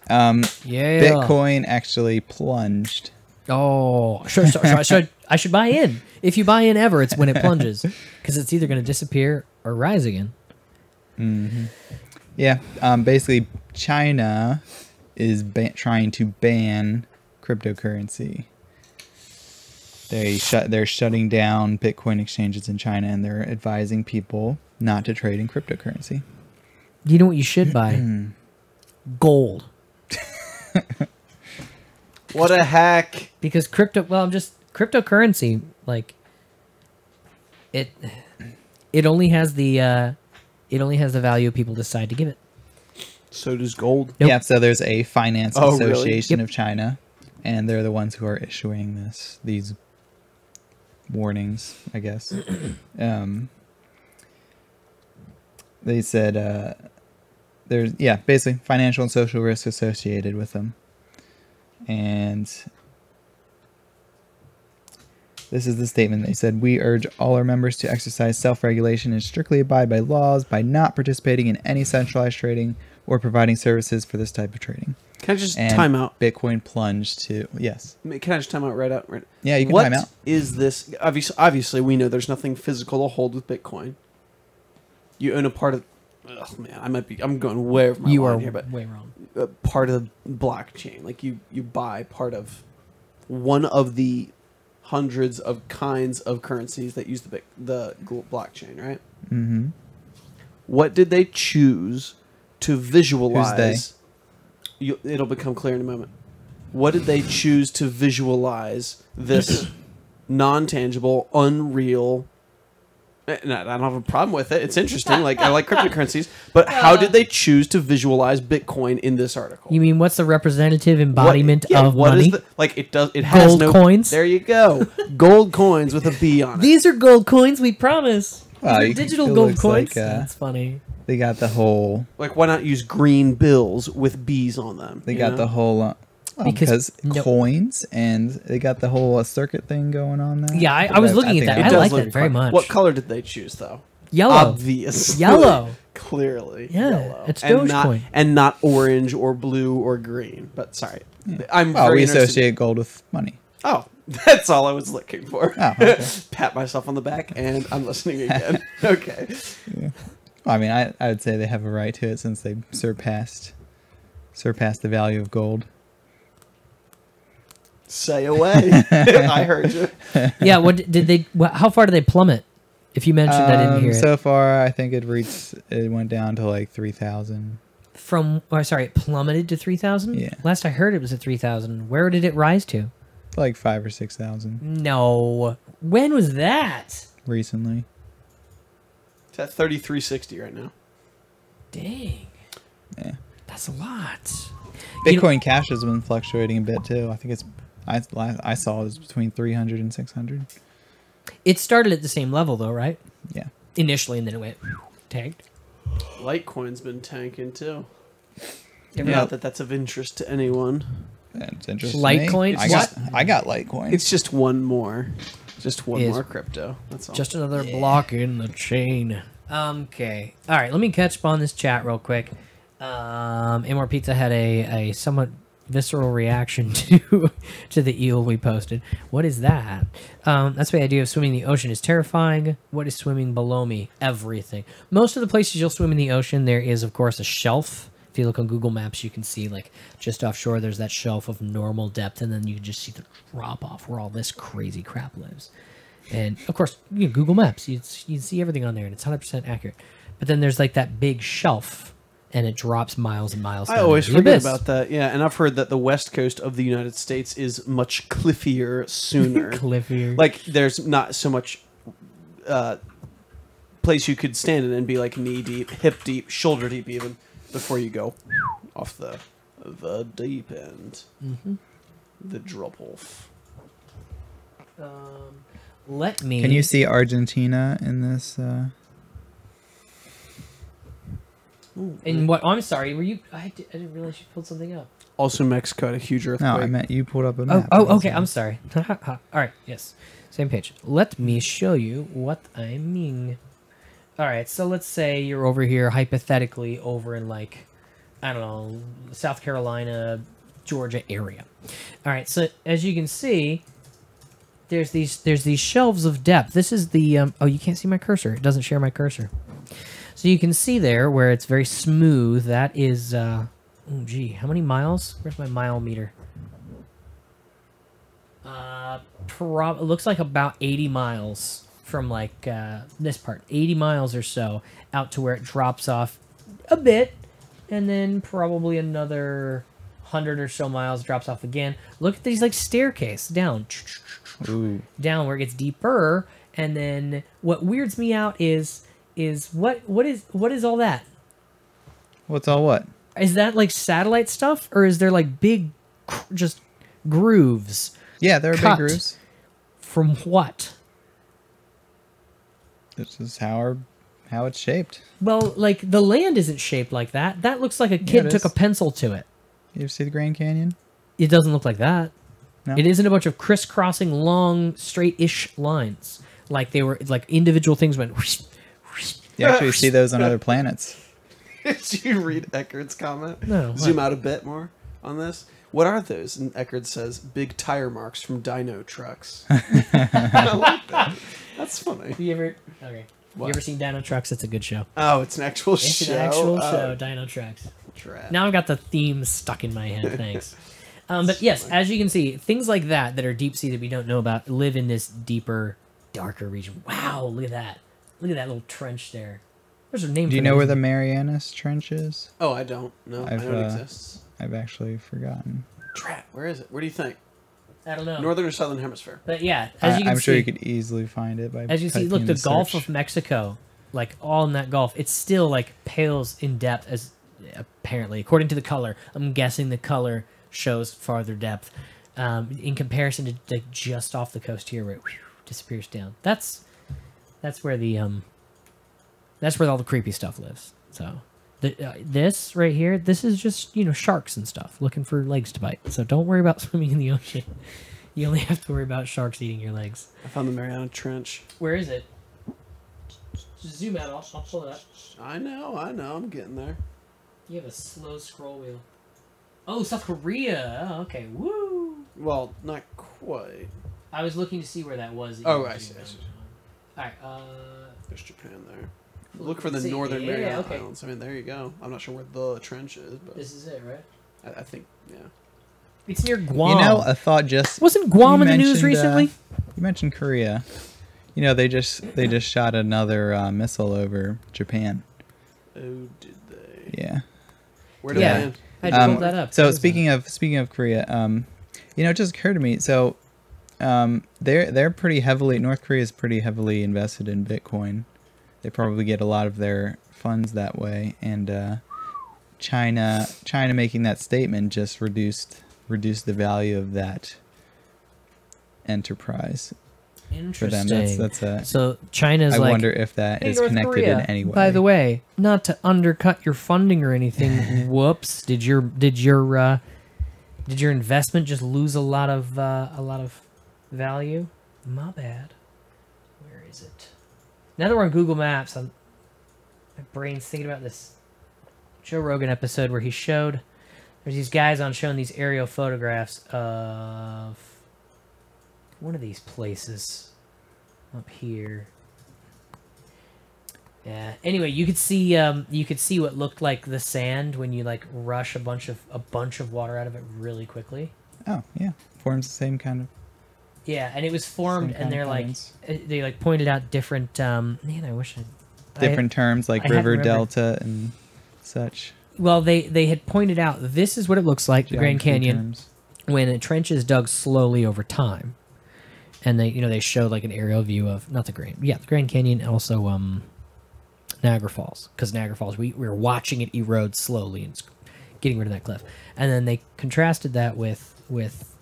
Speaker 2: Yeah.
Speaker 4: Bitcoin actually plunged.
Speaker 2: Oh, sure. I should buy in. If you buy in ever, it's when it plunges, because it's either going to disappear or rise again.
Speaker 4: Mm-hmm. Yeah. Basically, China is trying to ban cryptocurrency. They're shutting down Bitcoin exchanges in China, and they're advising people not to trade in cryptocurrency.
Speaker 2: You know what you should buy? Gold.
Speaker 3: What a hack!
Speaker 2: Because cryptocurrency, like it only has the value people decide to give it.
Speaker 3: So does gold.
Speaker 2: Nope.
Speaker 4: Yeah, so there's a finance
Speaker 3: Oh, really?
Speaker 4: association
Speaker 2: Yep.
Speaker 4: of China, and they're the ones who are issuing these warnings, I guess. They said there's basically financial and social risk associated with them. And this is the statement. They said, "We urge all our members to exercise self-regulation and strictly abide by laws by not participating in any centralized trading or providing services for this type of trading."
Speaker 3: Can I just
Speaker 4: And
Speaker 3: time out?
Speaker 4: Bitcoin plunged to yes.
Speaker 3: Can I just time out right out? Right.
Speaker 4: Yeah, you can
Speaker 3: What
Speaker 4: time out.
Speaker 3: is this? Obviously, we know there's nothing physical to hold with Bitcoin. You own a part of. Oh man, I'm going way over my
Speaker 2: You
Speaker 3: line
Speaker 2: are
Speaker 3: here, but
Speaker 2: way wrong.
Speaker 3: part of the blockchain. Like you buy part of one of the hundreds of kinds of currencies that use the blockchain, right?
Speaker 4: Mm-hmm.
Speaker 3: What did they choose to visualize? It'll become clear in a moment. What did they choose to visualize this non-tangible, unreal? And I don't have a problem with it. It's interesting. Like I like cryptocurrencies, but how did they choose to visualize Bitcoin in this article?
Speaker 2: You mean what's the representative embodiment of
Speaker 3: what
Speaker 2: money?
Speaker 3: is the, like it does? It has
Speaker 2: Gold
Speaker 3: no
Speaker 2: coins?
Speaker 3: There you go. Gold coins with a B on it.
Speaker 2: These are gold coins, we promise.
Speaker 4: Wow,
Speaker 2: These are
Speaker 4: you can-
Speaker 2: digital
Speaker 4: it
Speaker 2: gold
Speaker 4: looks
Speaker 2: coins.
Speaker 4: like,
Speaker 2: That's funny.
Speaker 4: They got the whole.
Speaker 3: Like why not use green bills with B's on them?
Speaker 4: They
Speaker 3: you
Speaker 4: got
Speaker 3: know?
Speaker 4: the whole.
Speaker 2: Because-
Speaker 4: Because
Speaker 2: no.
Speaker 4: coins, and they got the whole circuit thing going on there.
Speaker 2: Yeah, I
Speaker 4: But
Speaker 2: was
Speaker 4: that-
Speaker 2: looking at
Speaker 4: think
Speaker 2: that.
Speaker 3: It
Speaker 2: I
Speaker 3: does
Speaker 2: like
Speaker 3: look
Speaker 2: that very
Speaker 3: fun.
Speaker 2: much.
Speaker 3: What color did they choose though?
Speaker 2: Yellow.
Speaker 3: Obviously.
Speaker 2: Yellow.
Speaker 3: Clearly.
Speaker 2: Yeah,
Speaker 3: Yellow.
Speaker 2: it's
Speaker 3: and not,
Speaker 2: Dogecoin.
Speaker 3: and not orange or blue or green. But sorry. I'm
Speaker 4: Well,
Speaker 3: very
Speaker 4: we
Speaker 3: interested-
Speaker 4: associate gold with money.
Speaker 3: Oh, that's all I was looking for.
Speaker 4: Oh, okay.
Speaker 3: Pat myself on the back, and I'm listening again. Okay.
Speaker 4: Well, I mean, I would say they have a right to it since they surpassed the value of gold.
Speaker 3: Say away. I heard you.
Speaker 2: Yeah, what did they? How far did they plummet? If you mentioned, I didn't hear
Speaker 4: So
Speaker 2: it.
Speaker 4: far, I think it went down to like 3,000.
Speaker 2: It plummeted to 3,000.
Speaker 4: Yeah.
Speaker 2: Last I heard, it was at 3,000. Where did it rise to?
Speaker 4: Like 5,000 or 6,000
Speaker 2: No. When was that?
Speaker 4: recently.
Speaker 3: It's at 3360 right now.
Speaker 2: Dang.
Speaker 4: Yeah.
Speaker 2: That's a lot. You know-
Speaker 4: Bitcoin Cash has been fluctuating a bit too. I think I saw it was between 300 and 600.
Speaker 2: It started at the same level though, right?
Speaker 4: Yeah.
Speaker 2: Initially, and then it went tanked.
Speaker 3: Litecoin's been tanking too.
Speaker 2: Yeah.
Speaker 3: Not that that's of interest to anyone.
Speaker 4: It's interesting.
Speaker 2: Litecoin?
Speaker 4: I got Litecoin.
Speaker 3: It's just one more. Just one
Speaker 2: Is-
Speaker 3: more crypto. That's all.
Speaker 2: Just another block in the chain. Okay. All right. Let me catch up on this chat real quick. Amor Pizza had a somewhat visceral reaction to the eel we posted. What is that? That's the idea of swimming in the ocean is terrifying. What is swimming below me? Everything. Most of the places you'll swim in the ocean, there is of course a shelf. If you look on Google Maps, you can see like just offshore there's that shelf of normal depth, and then you can just see the drop off where all this crazy crap lives. And of course, Google Maps, you see everything on there, and it's 100% accurate. But then there's like that big shelf, and it drops miles and miles.
Speaker 3: I
Speaker 2: down
Speaker 3: always
Speaker 2: into the
Speaker 3: forget
Speaker 2: abyss.
Speaker 3: about that. Yeah, and I've heard that the west coast of the United States is much cliffier sooner.
Speaker 2: Cliffier.
Speaker 3: Like there's not so much place you could stand in and be like knee deep, hip deep, shoulder deep even before you go off the deep end.
Speaker 2: Mm-hmm.
Speaker 3: The drop off.
Speaker 2: Let me.
Speaker 4: Can you see Argentina in this?
Speaker 2: And what? I'm sorry. Were you? I didn't realize you pulled something up.
Speaker 3: Also, Mexico had a huge earthquake.
Speaker 4: No, I meant you pulled up a
Speaker 2: Oh,
Speaker 4: map.
Speaker 2: okay. I'm sorry. All right. Yes. Same page. Let me show you what I mean. All right. So let's say you're over here, hypothetically, over in like, I don't know, South Carolina, Georgia area. All right. So as you can see, there's these shelves of depth. This is the. Oh, you can't see my cursor. It doesn't share my cursor. So you can see there where it's very smooth. That is. Oh, gee, how many miles? Where's my mile meter? It looks like about 80 miles from like this part, 80 miles or so out to where it drops off a bit, and then probably another 100 or so miles drops off again. Look at these like staircase down,
Speaker 4: Ooh.
Speaker 2: down where it gets deeper, and then what weirds me out is what is all that?
Speaker 4: What's all what?
Speaker 2: Is that like satellite stuff, or is there like big just grooves?
Speaker 4: Yeah, there are
Speaker 2: Cut.
Speaker 4: big grooves.
Speaker 2: From what?
Speaker 4: This is how it's shaped.
Speaker 2: Well, like the land isn't shaped like that. That looks like a
Speaker 4: it
Speaker 2: kid took a
Speaker 4: is.
Speaker 2: pencil to it.
Speaker 4: You ever see the Grand Canyon?
Speaker 2: It doesn't look like that.
Speaker 4: No.
Speaker 2: It isn't a bunch of crisscrossing, long, straight-ish lines. Like they were like individual things went. Whoosh, whoosh.
Speaker 4: You actually see those on other planets.
Speaker 3: Did you read Eckerd's comment?
Speaker 2: No,
Speaker 3: Zoom
Speaker 2: what?
Speaker 3: out a bit more on this. What are those? And Eckerd says, big tire marks from dyno trucks. I like that. That's funny.
Speaker 2: You ever? Okay.
Speaker 3: What?
Speaker 2: You ever seen Dino Trucks? It's a good show.
Speaker 3: Oh, it's an actual
Speaker 2: It's
Speaker 3: show.
Speaker 2: an actual
Speaker 3: Oh,
Speaker 2: show, Dino Trucks.
Speaker 3: drat.
Speaker 2: Now I've got the theme stuck in my head. Thanks. But yes, as you can see, things like that that are deep sea that we don't know about live in this deeper, darker region. Wow, look at that. Look at that little trench there. There's a name
Speaker 4: Do
Speaker 2: for
Speaker 4: you
Speaker 2: that,
Speaker 4: know where
Speaker 2: isn't
Speaker 4: the Marianas Trench is?
Speaker 3: Oh, I don't. No, I
Speaker 4: I've,
Speaker 3: know it
Speaker 4: uh,
Speaker 3: exists.
Speaker 4: I've actually forgotten.
Speaker 3: Drat. Where is it? Where do you think?
Speaker 2: there? I don't know.
Speaker 3: Northern or southern hemisphere?
Speaker 2: But yeah, as you can
Speaker 4: I'm
Speaker 2: see,
Speaker 4: sure you could easily find it by
Speaker 2: as you see,
Speaker 4: typing
Speaker 2: look,
Speaker 4: in
Speaker 2: the Gulf
Speaker 4: search.
Speaker 2: of Mexico, like all in that Gulf, it's still like pales in depth as apparently, according to the color. I'm guessing the color shows farther depth in comparison to just off the coast here where it disappears down. That's where the that's where all the creepy stuff lives. So this right here, this is just sharks and stuff looking for legs to bite. So don't worry about swimming in the ocean. You only have to worry about sharks eating your legs.
Speaker 3: I found the Mariana Trench.
Speaker 2: Where is it? Just zoom out. I'll pull it up.
Speaker 3: I know. I'm getting there.
Speaker 2: You have a slow scroll wheel. Oh, South Korea. Oh, okay. Woo.
Speaker 3: Well, not quite.
Speaker 2: I was looking to see where that was.
Speaker 3: Oh, I see.
Speaker 2: All right.
Speaker 3: There's Japan there. Look for the
Speaker 2: See,
Speaker 3: northern
Speaker 2: yeah,
Speaker 3: Mariana
Speaker 2: okay.
Speaker 3: Islands. I mean, there you go. I'm not sure where the trench is, but
Speaker 2: This is it, right?
Speaker 3: I think, yeah.
Speaker 2: It's near Guam.
Speaker 4: You know, a thought just
Speaker 2: Wasn't Guam in
Speaker 4: you
Speaker 2: the news
Speaker 4: mentioned,
Speaker 2: recently?
Speaker 4: You mentioned Korea. You know, they just shot another missile over Japan.
Speaker 3: Oh, did they?
Speaker 4: Yeah.
Speaker 3: Where did
Speaker 2: Yeah.
Speaker 3: it land?
Speaker 2: I pulled that up.
Speaker 4: So
Speaker 2: Where is
Speaker 4: speaking of Korea, it just occurred to me. So they're pretty heavily. North Korea is pretty heavily invested in Bitcoin. They probably get a lot of their funds that way, and China making that statement just reduced the value of that enterprise for them.
Speaker 2: Interesting.
Speaker 4: That's a.
Speaker 2: So China's
Speaker 4: I
Speaker 2: like.
Speaker 4: wonder if that
Speaker 2: Hey,
Speaker 4: is
Speaker 2: North
Speaker 4: connected
Speaker 2: Korea,
Speaker 4: in any way.
Speaker 2: By the way, not to undercut your funding or anything. Whoops! Did your investment just lose a lot of value? My bad. Where is it? Now that we're on Google Maps, my brain's thinking about this Joe Rogan episode where he showed there's these guys on showing these aerial photographs of one of these places up here. Yeah. Anyway, you could see what looked like the sand when you like rush a bunch of water out of it really quickly.
Speaker 4: Oh yeah, forms the same kind of.
Speaker 2: Yeah, and it was formed,
Speaker 4: Same
Speaker 2: and
Speaker 4: kind
Speaker 2: they're
Speaker 4: of
Speaker 2: like
Speaker 4: patterns.
Speaker 2: they like pointed out different. Man, I wish
Speaker 4: Different terms like
Speaker 2: I hadn't
Speaker 4: river
Speaker 2: remembered.
Speaker 4: delta and such.
Speaker 2: Well, they had pointed out this is what it looks like, the Grand
Speaker 4: Geography
Speaker 2: Canyon,
Speaker 4: terms.
Speaker 2: when a trench is dug slowly over time, and they showed like an aerial view of not the Grand Canyon, and also Niagara Falls, because Niagara Falls we were watching it erode slowly and it's getting rid of that cliff, and then they contrasted that with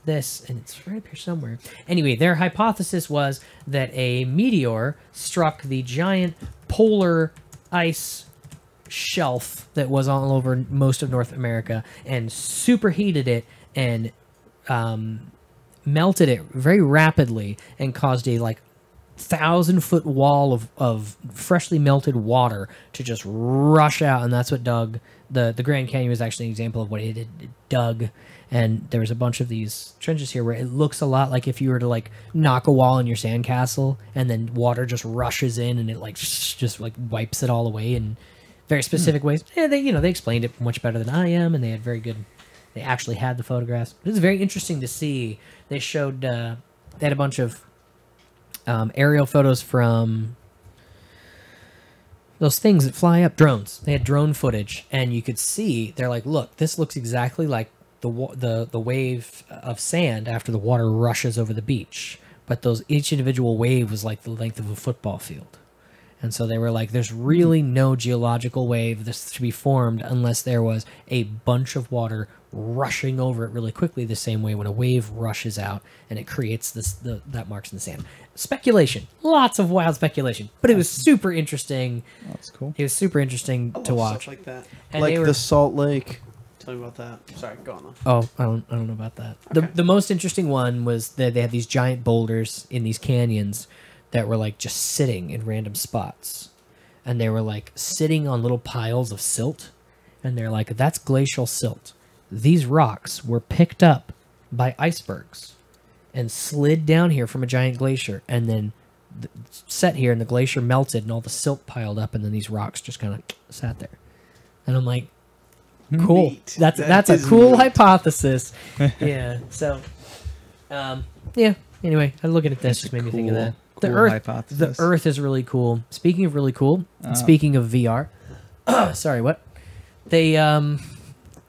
Speaker 2: this, and it's right up here somewhere. Anyway, their hypothesis was that a meteor struck the giant polar ice shelf that was all over most of North America and superheated it and melted it very rapidly and caused a 1,000-foot wall of freshly melted water to just rush out, and that's what dug the Grand Canyon was actually an example of what it had dug. And there was a bunch of these trenches here where it looks a lot like if you were to knock a wall in your sandcastle and then water just rushes in and it just wipes it all away in very specific ways. Yeah, they explained it much better than I am, and they had they actually had the photographs. It was very interesting to see. They showed they had a bunch of aerial photos from those things that fly up, drones. They had drone footage, and you could see. They're like, look, this looks exactly like the wave of sand after the water rushes over the beach. But each individual wave was like the length of a football field. And so they were like, there's really no geological wave this to be formed unless there was a bunch of water rushing over it really quickly, the same way when a wave rushes out and it creates that marks in the sand. Speculation. Lots of wild speculation. But it was super interesting.
Speaker 4: Oh, that's cool.
Speaker 2: It was super interesting to watch.
Speaker 3: Stuff like that.
Speaker 2: And
Speaker 3: Like
Speaker 2: they were-
Speaker 3: the Salt Lake. Tell me about that. Sorry, go on.
Speaker 2: Oh, I don't know about that.
Speaker 3: Okay.
Speaker 2: The most interesting one was that they had these giant boulders in these canyons that were like just sitting in random spots. And they were like sitting on little piles of silt. And they're like, that's glacial silt. These rocks were picked up by icebergs and slid down here from a giant glacier and then set here, and the glacier melted and all the silt piled up, and then these rocks just kind of sat there. And I'm like, cool.
Speaker 3: Neat.
Speaker 2: That's
Speaker 3: That
Speaker 2: a
Speaker 3: is
Speaker 2: cool
Speaker 3: neat.
Speaker 2: hypothesis. Yeah. So, yeah. Anyway, I looking at this
Speaker 4: That's
Speaker 2: just
Speaker 4: a
Speaker 2: made me think of
Speaker 4: cool-
Speaker 2: that. The
Speaker 4: cool
Speaker 2: Earth,
Speaker 4: hypothesis.
Speaker 2: the Earth is really cool. Speaking of really cool, and speaking of VR, sorry, what?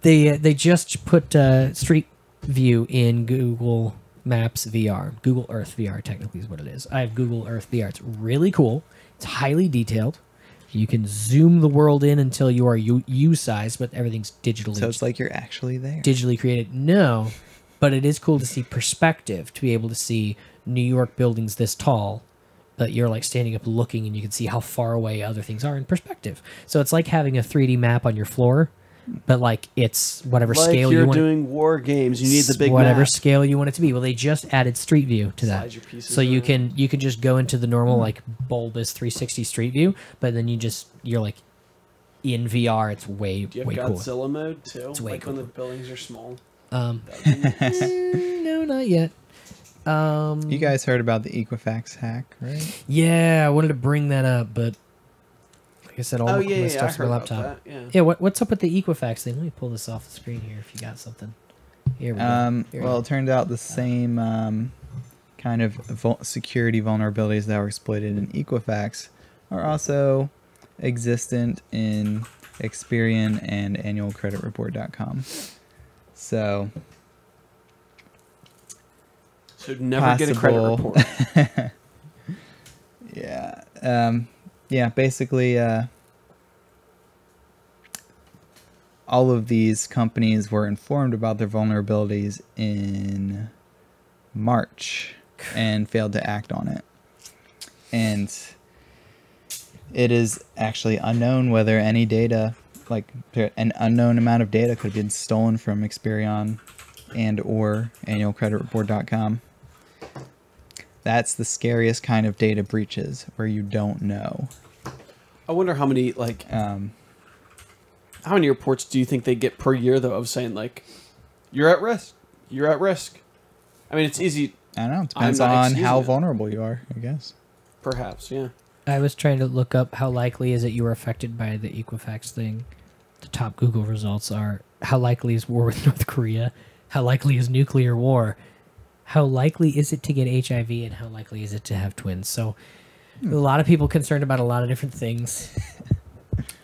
Speaker 2: They just put Street View in Google Maps VR. Google Earth VR technically is what it is. I have Google Earth VR. It's really cool. It's highly detailed. You can zoom the world in until you are U size, but everything's digitally
Speaker 4: So it's like you're actually there.
Speaker 2: digitally created. No, but it is cool to see perspective, to be able to see New York buildings this tall, but you're like standing up looking and you can see how far away other things are in perspective. So it's like having a 3D map on your floor, but like it's whatever
Speaker 3: Like
Speaker 2: scale
Speaker 3: you're
Speaker 2: you want.
Speaker 3: doing war games. You need the big
Speaker 2: whatever
Speaker 3: map.
Speaker 2: scale you want it to be. Well, they just added Street View to that,
Speaker 3: Slide your pieces
Speaker 2: so you
Speaker 3: around.
Speaker 2: can just go into the normal like bulbous 360 Street View, but then you're like in VR. It's way
Speaker 3: Do you have
Speaker 2: way cooler.
Speaker 3: Godzilla mode too?
Speaker 2: It's way
Speaker 3: like when the
Speaker 2: cooler.
Speaker 3: buildings are small.
Speaker 2: No, not yet.
Speaker 4: You guys heard about the Equifax hack, right?
Speaker 2: Yeah, I wanted to bring that up, but like I said, all my
Speaker 3: I
Speaker 2: stuff's
Speaker 3: heard
Speaker 2: on my
Speaker 3: about
Speaker 2: laptop.
Speaker 3: that. Yeah.
Speaker 2: Yeah, what's up with the Equifax thing? Let me pull this off the screen here if you got something. Here we go. Here we
Speaker 4: Well,
Speaker 2: go.
Speaker 4: it turned out the same kind of security vulnerabilities that were exploited in Equifax are also existent in Experian and annualcreditreport.com. So
Speaker 3: never get a credit
Speaker 4: possible-
Speaker 3: report.
Speaker 4: yeah, basically all of these companies were informed about their vulnerabilities in March and failed to act on it. And it is actually unknown whether any data, like an unknown amount of data, could have been stolen from Experian and or annualcreditreport.com. That's the scariest kind of data breaches, where you don't know.
Speaker 3: I wonder how many how many reports do you think they get per year though of saying like you're at risk, you're at risk? I mean, it's easy,
Speaker 4: I don't know. It depends
Speaker 3: I'm not
Speaker 4: on
Speaker 3: excusing
Speaker 4: how
Speaker 3: it.
Speaker 4: vulnerable you are, I guess.
Speaker 3: perhaps. Yeah.
Speaker 2: I was trying to look up how likely is it you were affected by the Equifax thing. The top Google results are: how likely is war with North Korea? How likely is nuclear war? How likely is it to get HIV? And how likely is it to have twins? So a lot of people concerned about a lot of different things.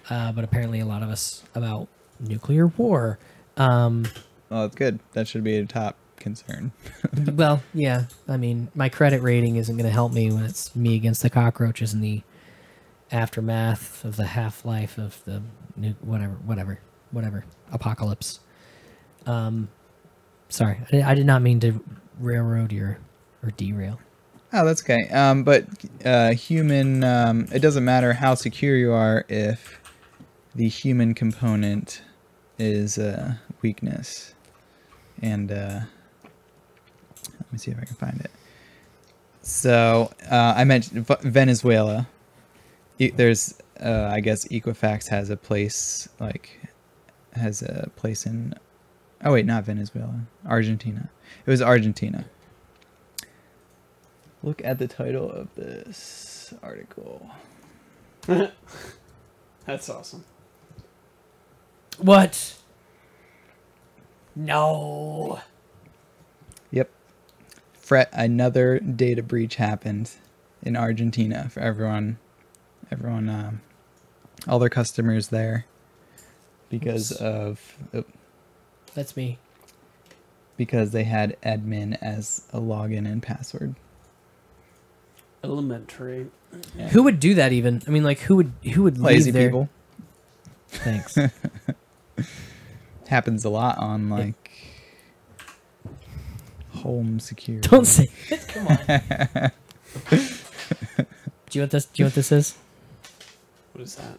Speaker 2: But apparently a lot of us about nuclear war.
Speaker 4: Well, that's good. That should be a top concern.
Speaker 2: Well, yeah. I mean, my credit rating isn't going to help me when it's me against the cockroaches in the aftermath of the half-life of the whatever apocalypse. Sorry, I did not mean to railroad or derail.
Speaker 4: Oh, that's okay. But human, it doesn't matter how secure you are if the human component is a weakness. And let me see if I can find it. So I mentioned Venezuela. There's, I guess, Equifax has a place in. Oh wait, not Venezuela. Argentina. It was Argentina. Look at the title of this article.
Speaker 3: That's awesome.
Speaker 2: What? No.
Speaker 4: Yep. Another data breach happened in Argentina for everyone all their customers there because of
Speaker 2: That's me.
Speaker 4: because they had admin as a login and password.
Speaker 3: Elementary.
Speaker 4: Yeah.
Speaker 2: Who would do that even? I mean, like, who would
Speaker 4: Lazy
Speaker 2: leave their...
Speaker 4: people.
Speaker 2: Thanks.
Speaker 4: Happens a lot on like home security.
Speaker 2: Don't say it. Come on. Do you know what this is?
Speaker 3: What is that?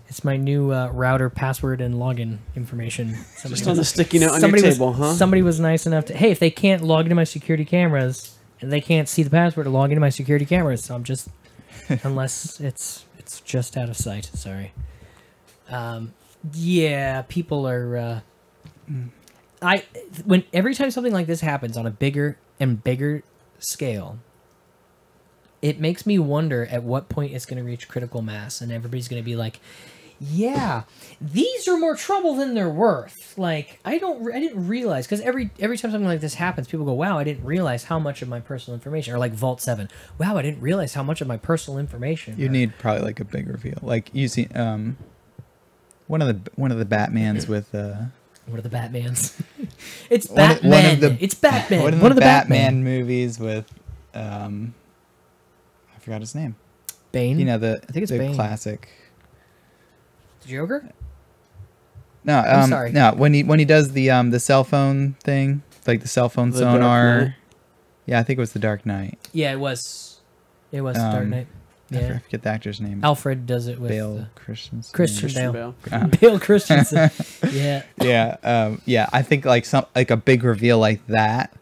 Speaker 2: It's my new router password and login information.
Speaker 3: Just on the sticky note on your table, huh?
Speaker 2: Somebody was nice enough to, hey, if they can't log into my security cameras and they can't see the password to log into my security cameras, so I'm just, unless it's just out of sight. Sorry. Yeah, people are. Every time something like this happens on a bigger and bigger scale, it makes me wonder at what point it's going to reach critical mass, and everybody's going to be like, "Yeah, these are more trouble than they're worth." Like, I didn't realize, because every time something like this happens, people go, "Wow, I didn't realize how much of my personal information," or like Vault 7, "Wow, I didn't realize how much of my personal information."
Speaker 4: You need probably like a big reveal, like you see, one of the Batmans with
Speaker 2: What are the Batmans? It's Batman. It's Batman.
Speaker 4: One of the Batman movies with I forgot his name.
Speaker 2: Bane.
Speaker 4: You know
Speaker 2: I think it's
Speaker 4: the
Speaker 2: Bane.
Speaker 4: classic.
Speaker 2: The Joker?
Speaker 4: No,
Speaker 2: I'm sorry.
Speaker 4: No, when he does the cell phone thing, like the cell phone
Speaker 3: The Dark
Speaker 4: sonar.
Speaker 3: Knight.
Speaker 4: Yeah, I think it was The Dark Knight.
Speaker 2: Yeah, it was. It was The Dark Knight.
Speaker 4: I
Speaker 2: Yeah.
Speaker 4: forget the actor's name.
Speaker 2: Alfred does it with
Speaker 4: Bale Christensen.
Speaker 2: Christian
Speaker 3: Christian
Speaker 2: Bale.
Speaker 3: Bale.
Speaker 2: Bale Christensen. Yeah.
Speaker 4: Yeah. I think like a big reveal like that,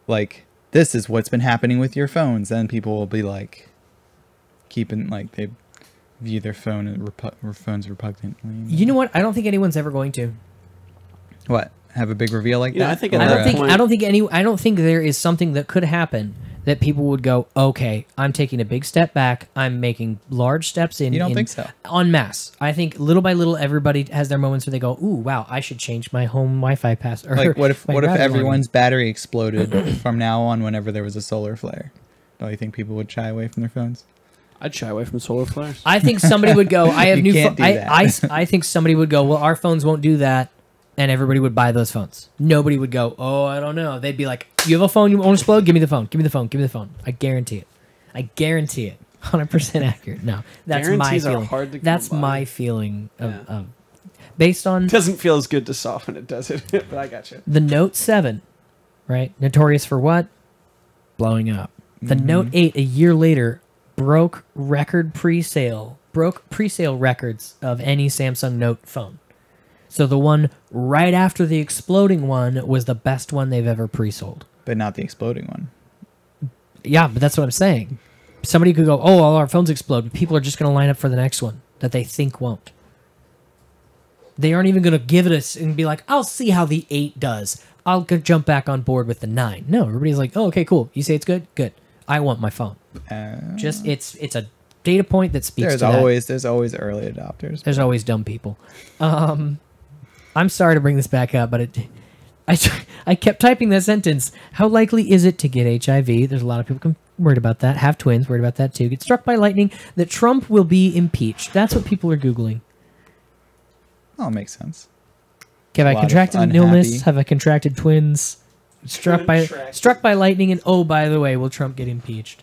Speaker 4: like this is what's been happening with your phones. Then people will be like, keeping like they view their phone and phones repugnantly.
Speaker 2: You know what? I don't think anyone's ever going to.
Speaker 4: What? Have a big reveal like
Speaker 3: You know,
Speaker 4: that?
Speaker 3: I think at
Speaker 2: I
Speaker 3: that
Speaker 2: don't think.
Speaker 3: point-
Speaker 2: I don't think there is something that could happen that people would go, okay, I'm taking a big step back. I'm making large steps in.
Speaker 4: You don't think so?
Speaker 2: En masse. I think little by little, everybody has their moments where they go, ooh, wow, I should change my home Wi-Fi password.
Speaker 4: Like what if
Speaker 2: my router login.
Speaker 4: everyone's battery exploded from now on whenever there was a solar flare? Don't you think people would shy away from their phones?
Speaker 3: I'd shy away from solar flares.
Speaker 2: I think somebody would go, I have
Speaker 4: You
Speaker 2: new
Speaker 4: can't do that.
Speaker 2: I think somebody would go, well, our phones won't do that. And everybody would buy those phones. Nobody would go, oh, I don't know. They'd be like, you have a phone you won't explode? Give me the phone. Give me the phone. Give me the phone. I guarantee it. I guarantee it. 100% accurate. No, that's
Speaker 3: Guarantees
Speaker 2: my
Speaker 3: are
Speaker 2: feeling.
Speaker 3: hard to come
Speaker 2: That's
Speaker 3: by.
Speaker 2: my feeling of,
Speaker 3: Yeah.
Speaker 2: based on
Speaker 3: It doesn't feel as good to soften it, does it? But I got you.
Speaker 2: the Note 7, right? Notorious for what? Blowing up. The Note 8 a year later broke pre-sale records of any Samsung Note phone. So the one right after the exploding one was the best one they've ever pre-sold.
Speaker 4: But not the exploding one.
Speaker 2: Yeah, but that's what I'm saying. Somebody could go, oh, all our phones explode. But people are just going to line up for the next one that they think won't. They aren't even going to give it us and be like, I'll see how the 8 does. I'll jump back on board with the 9. No, everybody's like, oh, okay, cool. You say it's good? Good. I want my phone. Just it's a data point that speaks to that.
Speaker 4: There's always early adopters.
Speaker 2: There's always dumb people. I'm sorry to bring this back up, but I kept typing that sentence. How likely is it to get HIV? There's a lot of people worried about that. Have twins, worried about that too. Get struck by lightning. That Trump will be impeached. That's what people are Googling.
Speaker 4: Oh, makes sense.
Speaker 2: Have I
Speaker 4: lot of
Speaker 2: contracted an
Speaker 4: unhappy-
Speaker 2: illness? Have I contracted twins? Struck by lightning, and oh, by the way, will Trump get impeached?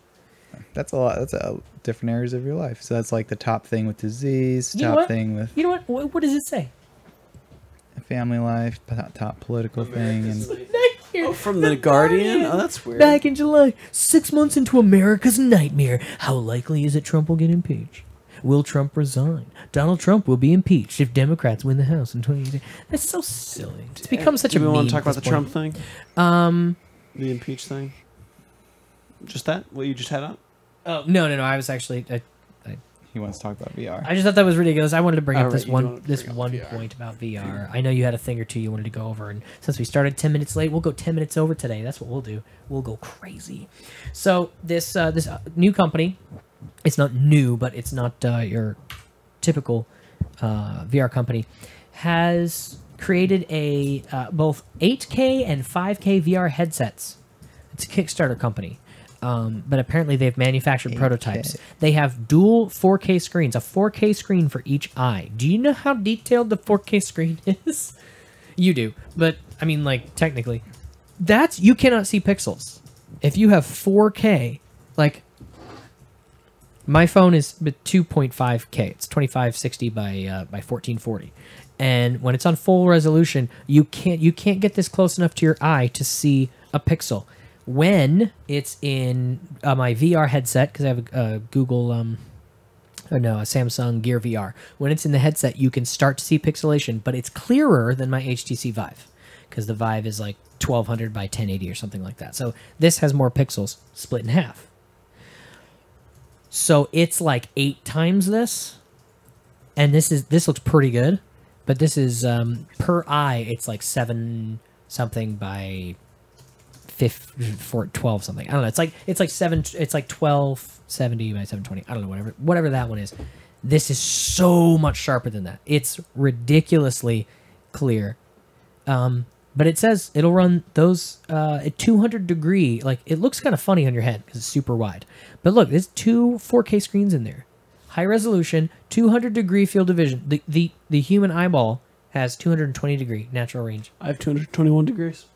Speaker 4: That's a lot. That's different areas of your life. So that's like the top thing with disease,
Speaker 2: You know
Speaker 4: top
Speaker 2: what?
Speaker 4: thing with
Speaker 2: You know what? What does it say?
Speaker 4: family life, top political thing, and
Speaker 2: Here,
Speaker 3: Oh, from the Guardian? Oh, that's weird.
Speaker 2: Back in July, 6 months into America's nightmare, how likely is it Trump will get impeached? Will Trump resign? Donald Trump will be impeached if Democrats win the House in 2018. That's so silly. It's become such a
Speaker 3: Do we
Speaker 2: meme.
Speaker 3: want to talk
Speaker 2: at
Speaker 3: about the
Speaker 2: this
Speaker 3: Trump
Speaker 2: point.
Speaker 3: thing? The impeach thing? Just that? What you just had up?
Speaker 2: Oh no! I was actually.
Speaker 4: he wants to talk about VR.
Speaker 2: I just thought that was ridiculous. I wanted to bring
Speaker 3: Oh,
Speaker 2: up
Speaker 3: right,
Speaker 2: this
Speaker 3: you
Speaker 2: one
Speaker 3: wanted to bring up VR.
Speaker 2: point about VR. I know you had a thing or two you wanted to go over, and since we started 10 minutes late, we'll go 10 minutes over today. That's what we'll do. We'll go crazy. So this new company, it's not new, but it's not your typical VR company, has created both 8K and 5K VR headsets. It's a Kickstarter company. but apparently they've manufactured
Speaker 4: 8K.
Speaker 2: prototypes. They have dual 4K screens, a 4K screen for each eye. Do you know how detailed the 4K screen is? You do, but I mean, like, technically, you cannot see pixels. If you have 4K, like, my phone is 2.5K. It's 2560 by 1440. And when it's on full resolution, you can't get this close enough to your eye to see a pixel. When it's in my VR headset, because I have a Google, a Samsung Gear VR. When it's in the headset, you can start to see pixelation, but it's clearer than my HTC Vive, because the Vive is like 1200 by 1080 or something like that. So this has more pixels, split in half. So it's like 8 times this, and this looks pretty good. But this is per eye, it's like 7 something by 12 something. I don't know. It's like 1270 by 720. I don't know, whatever that one is. This is so much sharper than that. It's ridiculously clear. But it says it'll run those at 200 degree. Like, it looks kind of funny on your head because it's super wide. But look, there's 2 4K screens in there. High resolution, 200 degree field of vision. The human eyeball has 220 degree natural range.
Speaker 3: I have 221 degrees.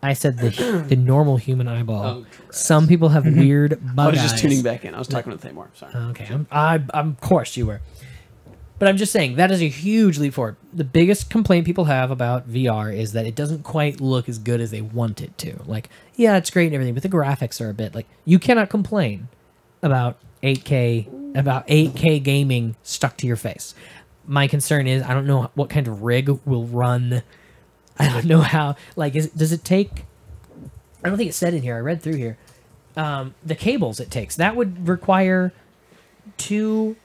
Speaker 2: I said the normal human eyeball.
Speaker 3: Oh,
Speaker 2: Some people have weird bug
Speaker 3: I was just
Speaker 2: eyes.
Speaker 3: tuning back in. I was talking with Thamor. Sorry.
Speaker 2: Okay, I'm of course you were. But I'm just saying, that is a huge leap forward. The biggest complaint people have about VR is that it doesn't quite look as good as they want it to. Like, yeah, it's great and everything, but the graphics are a bit like, you cannot complain about 8K gaming stuck to your face. My concern is, I don't know what kind of rig will run. I don't know how, like, does it take, I don't think it said in here, I read through here, the cables it takes. That would require 2,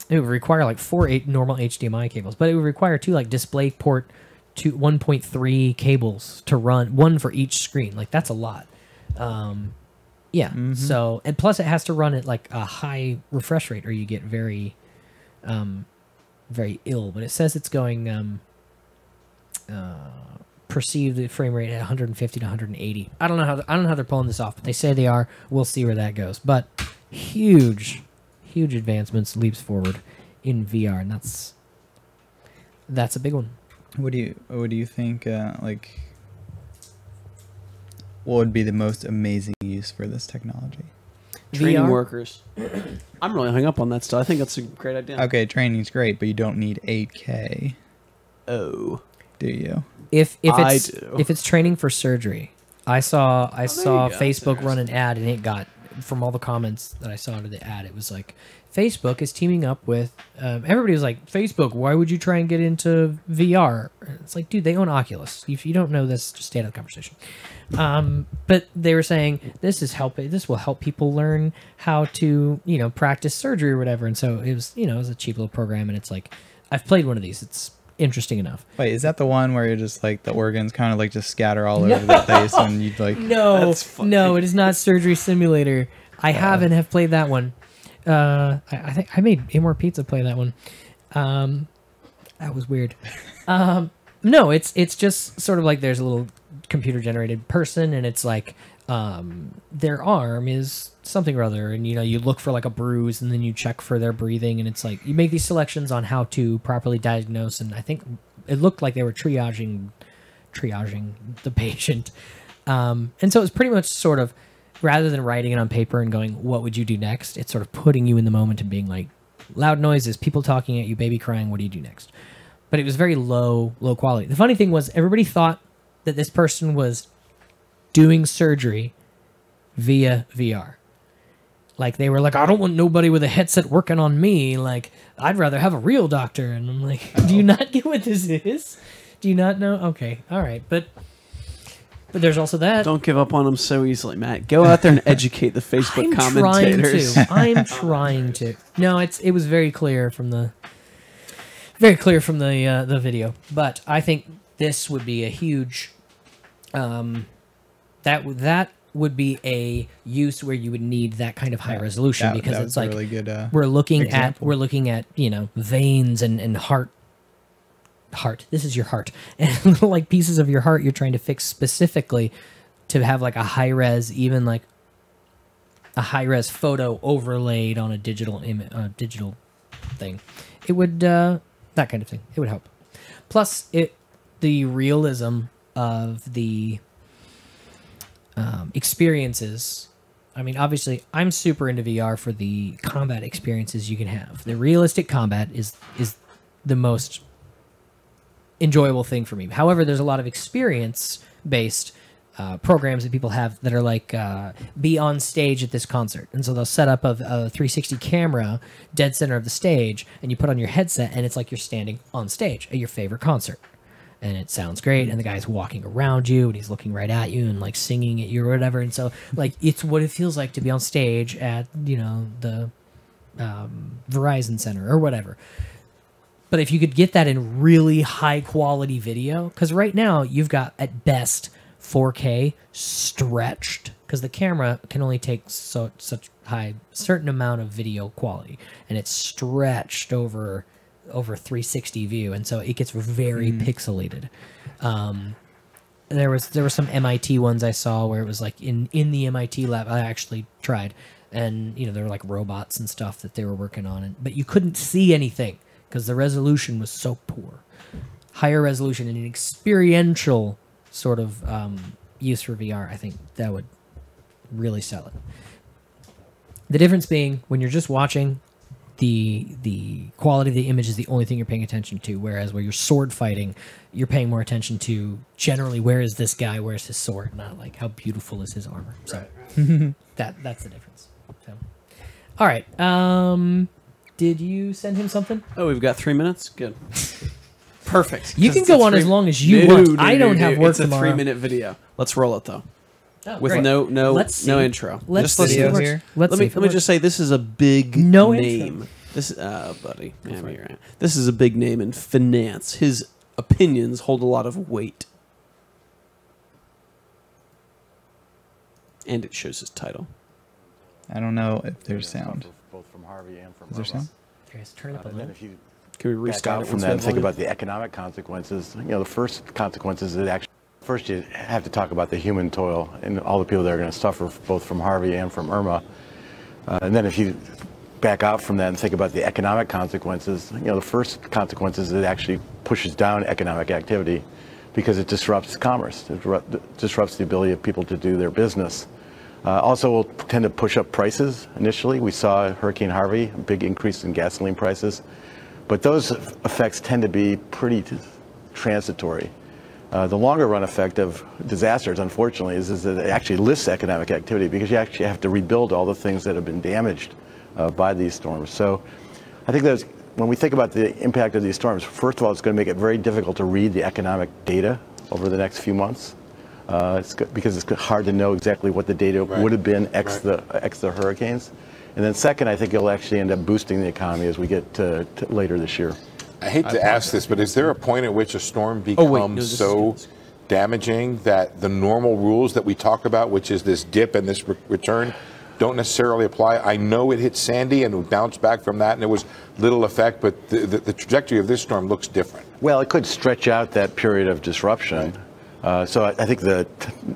Speaker 2: it would require like 4 normal HDMI cables, but it would require 2 like DisplayPort 1.3 cables to run, 1 for each screen. Like, that's a lot. Yeah. So, and plus it has to run at like a high refresh rate or you get very, very ill. But it says it's going, perceived frame rate at 150 to 180. I don't know how they're pulling this off, but they say they are. We'll see where that goes. But huge advancements, leaps forward in VR, and that's a big one.
Speaker 4: What do you think? Like, what would be the most amazing use for this technology?
Speaker 3: Training
Speaker 2: VR?
Speaker 3: workers. I'm really hung up on that still. I think that's a great idea.
Speaker 4: Okay, training's great, but you don't need 8K,
Speaker 3: Oh.
Speaker 4: do you?
Speaker 2: If
Speaker 3: I do.
Speaker 2: it's training for surgery, I saw
Speaker 3: there you go.
Speaker 2: Facebook run an ad, and it got, from all the comments that I saw under the ad, it was like, Facebook is teaming up with, everybody was like, Facebook, why would you try and get into VR? It's like, dude, they own Oculus. If you don't know this, just stay out of the conversation. But they were saying, this will help people learn how to, practice surgery or whatever. And so it was a cheap little program, and it's like, I've played one of these. It's interesting enough.
Speaker 4: Wait, is that the one where you're just like the organs kind of like just scatter all over the place and you'd like?
Speaker 2: No, it is not Surgery Simulator. I have played that one. I think I made Amor Pizza play that one. That was weird. No, it's just sort of like there's a little computer generated person, and it's like their arm is something or other, and you look for like a bruise, and then you check for their breathing, and it's like you make these selections on how to properly diagnose. And I think it looked like they were triaging the patient, and so it was pretty much sort of, rather than writing it on paper and going, what would you do next? It's sort of putting you in the moment and being like, loud noises, people talking at you, baby crying, what do you do next? But it was very low quality. The funny thing was, everybody thought that this person was doing surgery via VR. Like, they were like, I don't want nobody with a headset working on me. Like, I'd rather have a real doctor. And I'm like, do you not get what this is? Do you not know? Okay, all right. But there's also that.
Speaker 3: Don't give up on them so easily, Matt. Go out there and educate the Facebook commentators.
Speaker 2: I'm trying to. No, it was very clear from the video. But I think this would be a huge that would be a use where you would need that kind of high resolution, because it's like,
Speaker 4: really good,
Speaker 2: we're looking
Speaker 4: example.
Speaker 2: at veins and heart. This is your heart, and little like pieces of your heart you're trying to fix specifically to have like a high res, even like a high res photo overlaid on a digital digital thing. It would that kind of thing. It would help. Plus, the realism of the experiences. I mean, obviously, I'm super into VR for the combat experiences you can have. The realistic combat is the most enjoyable thing for me. However, there's a lot of experience-based programs that people have that are like, be on stage at this concert. And so they'll set up a 360 camera dead center of the stage, and you put on your headset, and it's like you're standing on stage at your favorite concert. And it sounds great, and the guy's walking around you, and he's looking right at you and like singing at you or whatever. And so, like, it's what it feels like to be on stage at, you know, the Verizon Center or whatever. But if you could get that in really high quality video, because right now you've got at best 4K stretched, because the camera can only take such high certain amount of video quality, and it's stretched over 360 view, and so it gets very pixelated. There were some MIT ones I saw where it was like in the MIT lab. I actually tried, and you know, there were like robots and stuff that they were working on, but you couldn't see anything because the resolution was so poor. Higher resolution and an experiential sort of use for VR, I think that would really sell it. The difference being when you're just watching, the quality of the image is the only thing you're paying attention to, whereas where you're sword fighting, you're paying more attention to generally where is this guy, where's his sword, not like how beautiful is his armor. So that's the difference. So, all right. Did you send him something?
Speaker 3: Oh, we've got 3 minutes. Good. Perfect.
Speaker 2: You can go on as long as you want. I don't have work tomorrow.
Speaker 3: It's a 3-minute video. Let's roll it though.
Speaker 2: Oh,
Speaker 3: With
Speaker 2: great.
Speaker 3: no intro.
Speaker 2: Let's
Speaker 3: just
Speaker 2: see.
Speaker 3: listen.
Speaker 2: Let
Speaker 3: me just say this is a big
Speaker 2: No
Speaker 3: name.
Speaker 2: intro.
Speaker 3: This buddy, yeah, you're right. This is a big name in finance. His opinions hold a lot of weight. And it shows his title.
Speaker 4: I don't know if there's sound.
Speaker 5: Both from Harvey and from
Speaker 4: Is there
Speaker 5: Irma.
Speaker 4: sound?
Speaker 2: Guys, turn it up a
Speaker 5: And then
Speaker 2: little.
Speaker 5: if you
Speaker 3: Can we
Speaker 5: back
Speaker 3: restart
Speaker 5: out
Speaker 3: it
Speaker 5: from
Speaker 3: once
Speaker 5: that
Speaker 3: we
Speaker 5: and think
Speaker 3: have
Speaker 5: about the economic consequences, you know, the first consequences that actually, first you have to talk about the human toil and all the people that are going to suffer both from Harvey and from Irma. And then if you back out from that and think about the economic consequences, you know, the first consequences it actually pushes down economic activity because it disrupts commerce. It disrupts the ability of people to do their business. Also will tend to push up prices initially. We saw Hurricane Harvey, a big increase in gasoline prices. But those effects tend to be pretty transitory. The longer run effect of disasters, unfortunately, is that it actually lifts economic activity because you actually have to rebuild all the things that have been damaged by these storms. So I think that when we think about the impact of these storms, first of all, it's going to make it very difficult to read the economic data over the next few months. Because it's hard to know exactly what the data would have been ex the hurricanes. And then second, I think it'll actually end up boosting the economy as we get to later this year.
Speaker 6: I hate to ask this, but is there a point at which a storm becomes so damaging that the normal rules that we talk about, which is this dip and this return, don't necessarily apply? I know it hit Sandy and it bounced back from that and there was little effect, but the trajectory of this storm looks different.
Speaker 5: Well, it could stretch out that period of disruption. Right. So I think the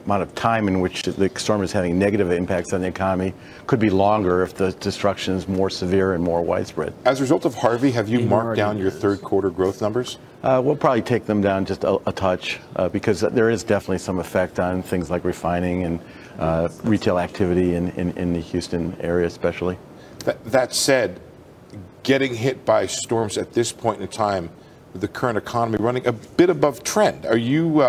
Speaker 5: amount of time in which the storm is having negative impacts on the economy could be longer if the destruction is more severe and more widespread.
Speaker 6: As a result of Harvey, have you marked down your third quarter growth numbers?
Speaker 5: We'll probably take them down just a touch because there is definitely some effect on things like refining and retail activity in the Houston area especially.
Speaker 6: That said, getting hit by storms at this point in time, with the current economy running a bit above trend, are you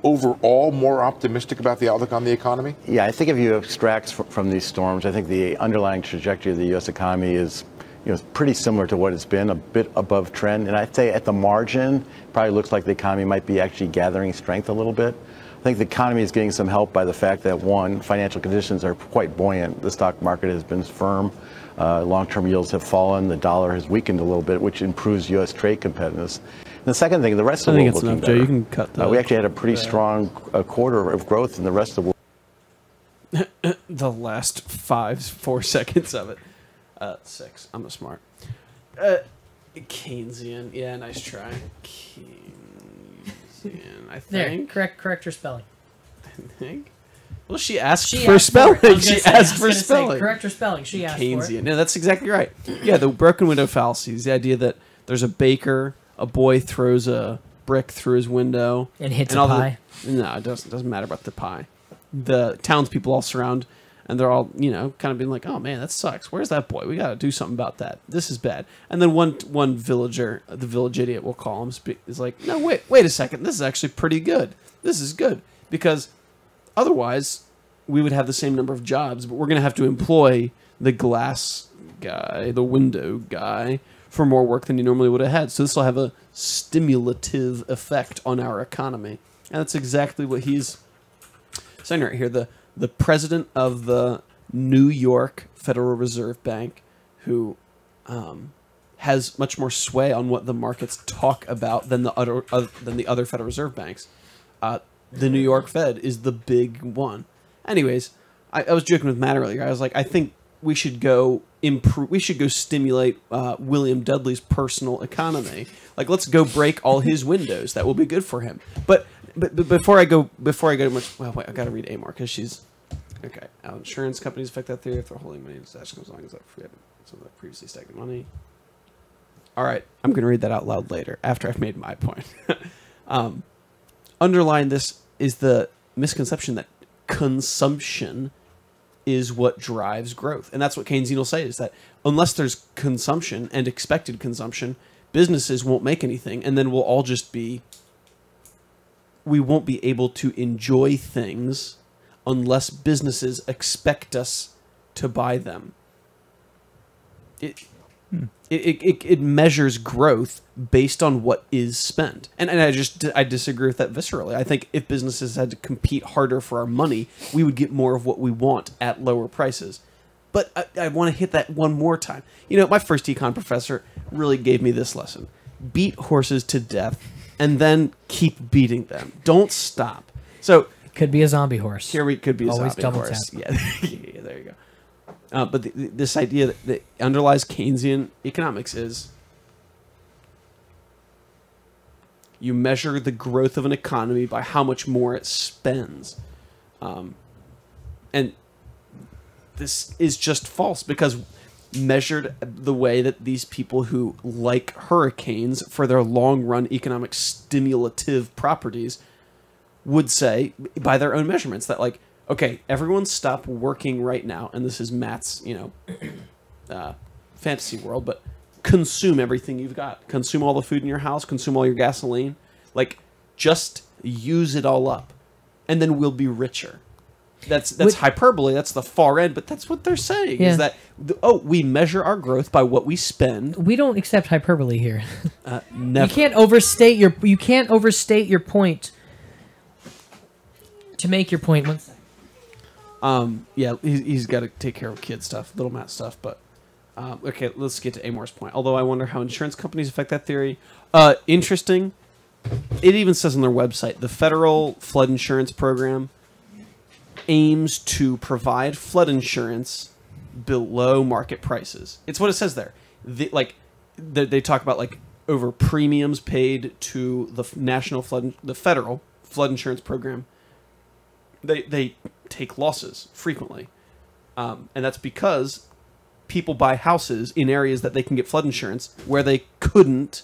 Speaker 6: overall more optimistic about the outlook on the economy? Yeah, I think if you extract from these storms, I think the underlying trajectory of the U.S. economy is, pretty similar to what it's been, a bit above trend. And I'd say at the margin, probably looks like the economy might be actually gathering strength a little bit. I think the economy is getting some help by the fact that, one, financial conditions are quite buoyant. The stock market has been firm. Long-term yields have fallen. The dollar has weakened a little bit, which improves U.S. trade competitiveness. And the second thing, the rest of the world looking better.
Speaker 3: Joe, you can cut that.
Speaker 5: We actually had a pretty strong quarter of growth in the rest of the world.
Speaker 3: The last 4 seconds of it. 6. I'm a smart. Keynesian. Yeah, nice try. Keynesian, I think.
Speaker 2: There, correct your spelling.
Speaker 3: I think. Well, she asked
Speaker 2: She
Speaker 3: for
Speaker 2: asked
Speaker 3: spelling.
Speaker 2: For it. I was
Speaker 3: She
Speaker 2: gonna say- I was
Speaker 3: asked for
Speaker 2: gonna say,
Speaker 3: spelling.
Speaker 2: correct her spelling. She asked for
Speaker 3: Keynesian.
Speaker 2: it.
Speaker 3: No, that's exactly right. Yeah, the broken window fallacy is the idea that there's a baker, a boy throws a brick through his window
Speaker 2: And hits
Speaker 3: all
Speaker 2: a pie.
Speaker 3: No, it doesn't matter about the pie. The townspeople all surround, and they're all kind of being like, "Oh man, that sucks. Where's that boy? We got to do something about that. This is bad." And then one villager, the village idiot, we'll call him, is like, "No, wait a second. This is actually pretty good. This is good because otherwise." We would have the same number of jobs, but we're going to have to employ the glass guy, the window guy, for more work than you normally would have had. So this will have a stimulative effect on our economy. And that's exactly what he's saying right here. The president of the New York Federal Reserve Bank, who has much more sway on what the markets talk about than the other Federal Reserve banks. The New York Fed is the big one. Anyways, I was joking with Matt earlier. I was like, I think we should go improve. We should go stimulate William Dudley's personal economy. Like, let's go break all his windows. That will be good for him. But before I go much. Well, wait, I got to read Amor because she's okay. Insurance companies affect that theory if they're holding money in stash as long as that some of the previously stagnant money. All right, I'm going to read that out loud later after I've made my point. Underlying this is the misconception that consumption is what drives growth. And that's what Keynesian will say, is that unless there's consumption and expected consumption, businesses won't make anything, and then we won't be able to enjoy things unless businesses expect us to buy them. It measures growth based on what is spent. And I disagree with that viscerally. I think if businesses had to compete harder for our money, we would get more of what we want at lower prices. But I want to hit that one more time. My first econ professor really gave me this lesson. Beat horses to death and then keep beating them. Don't stop. So
Speaker 2: Could be a zombie horse.
Speaker 3: here we could be a
Speaker 2: Always
Speaker 3: zombie
Speaker 2: double
Speaker 3: horse.
Speaker 2: tap.
Speaker 3: Yeah, there you go. But this idea that underlies Keynesian economics is you measure the growth of an economy by how much more it spends. And this is just false because measured the way that these people who like hurricanes for their long-run economic stimulative properties would say by their own measurements that, like, okay, everyone stop working right now, and this is Matt's, fantasy world, but consume everything you've got. Consume all the food in your house, consume all your gasoline. Like, just use it all up, and then we'll be richer. That's hyperbole, that's the far end, but that's what they're saying, is that, we measure our growth by what we spend.
Speaker 2: We don't accept hyperbole here.
Speaker 3: Never.
Speaker 2: You can't overstate your point to make your point. One second.
Speaker 3: Yeah, he's got to take care of kid stuff, little Matt stuff, but okay, let's get to Amor's point. Although I wonder how insurance companies affect that theory. Interesting. It even says on their website, the federal flood insurance program aims to provide flood insurance below market prices. It's what it says there. They talk about, like, over premiums paid to the federal flood insurance program. They take losses frequently, and that's because people buy houses in areas that they can get flood insurance where they couldn't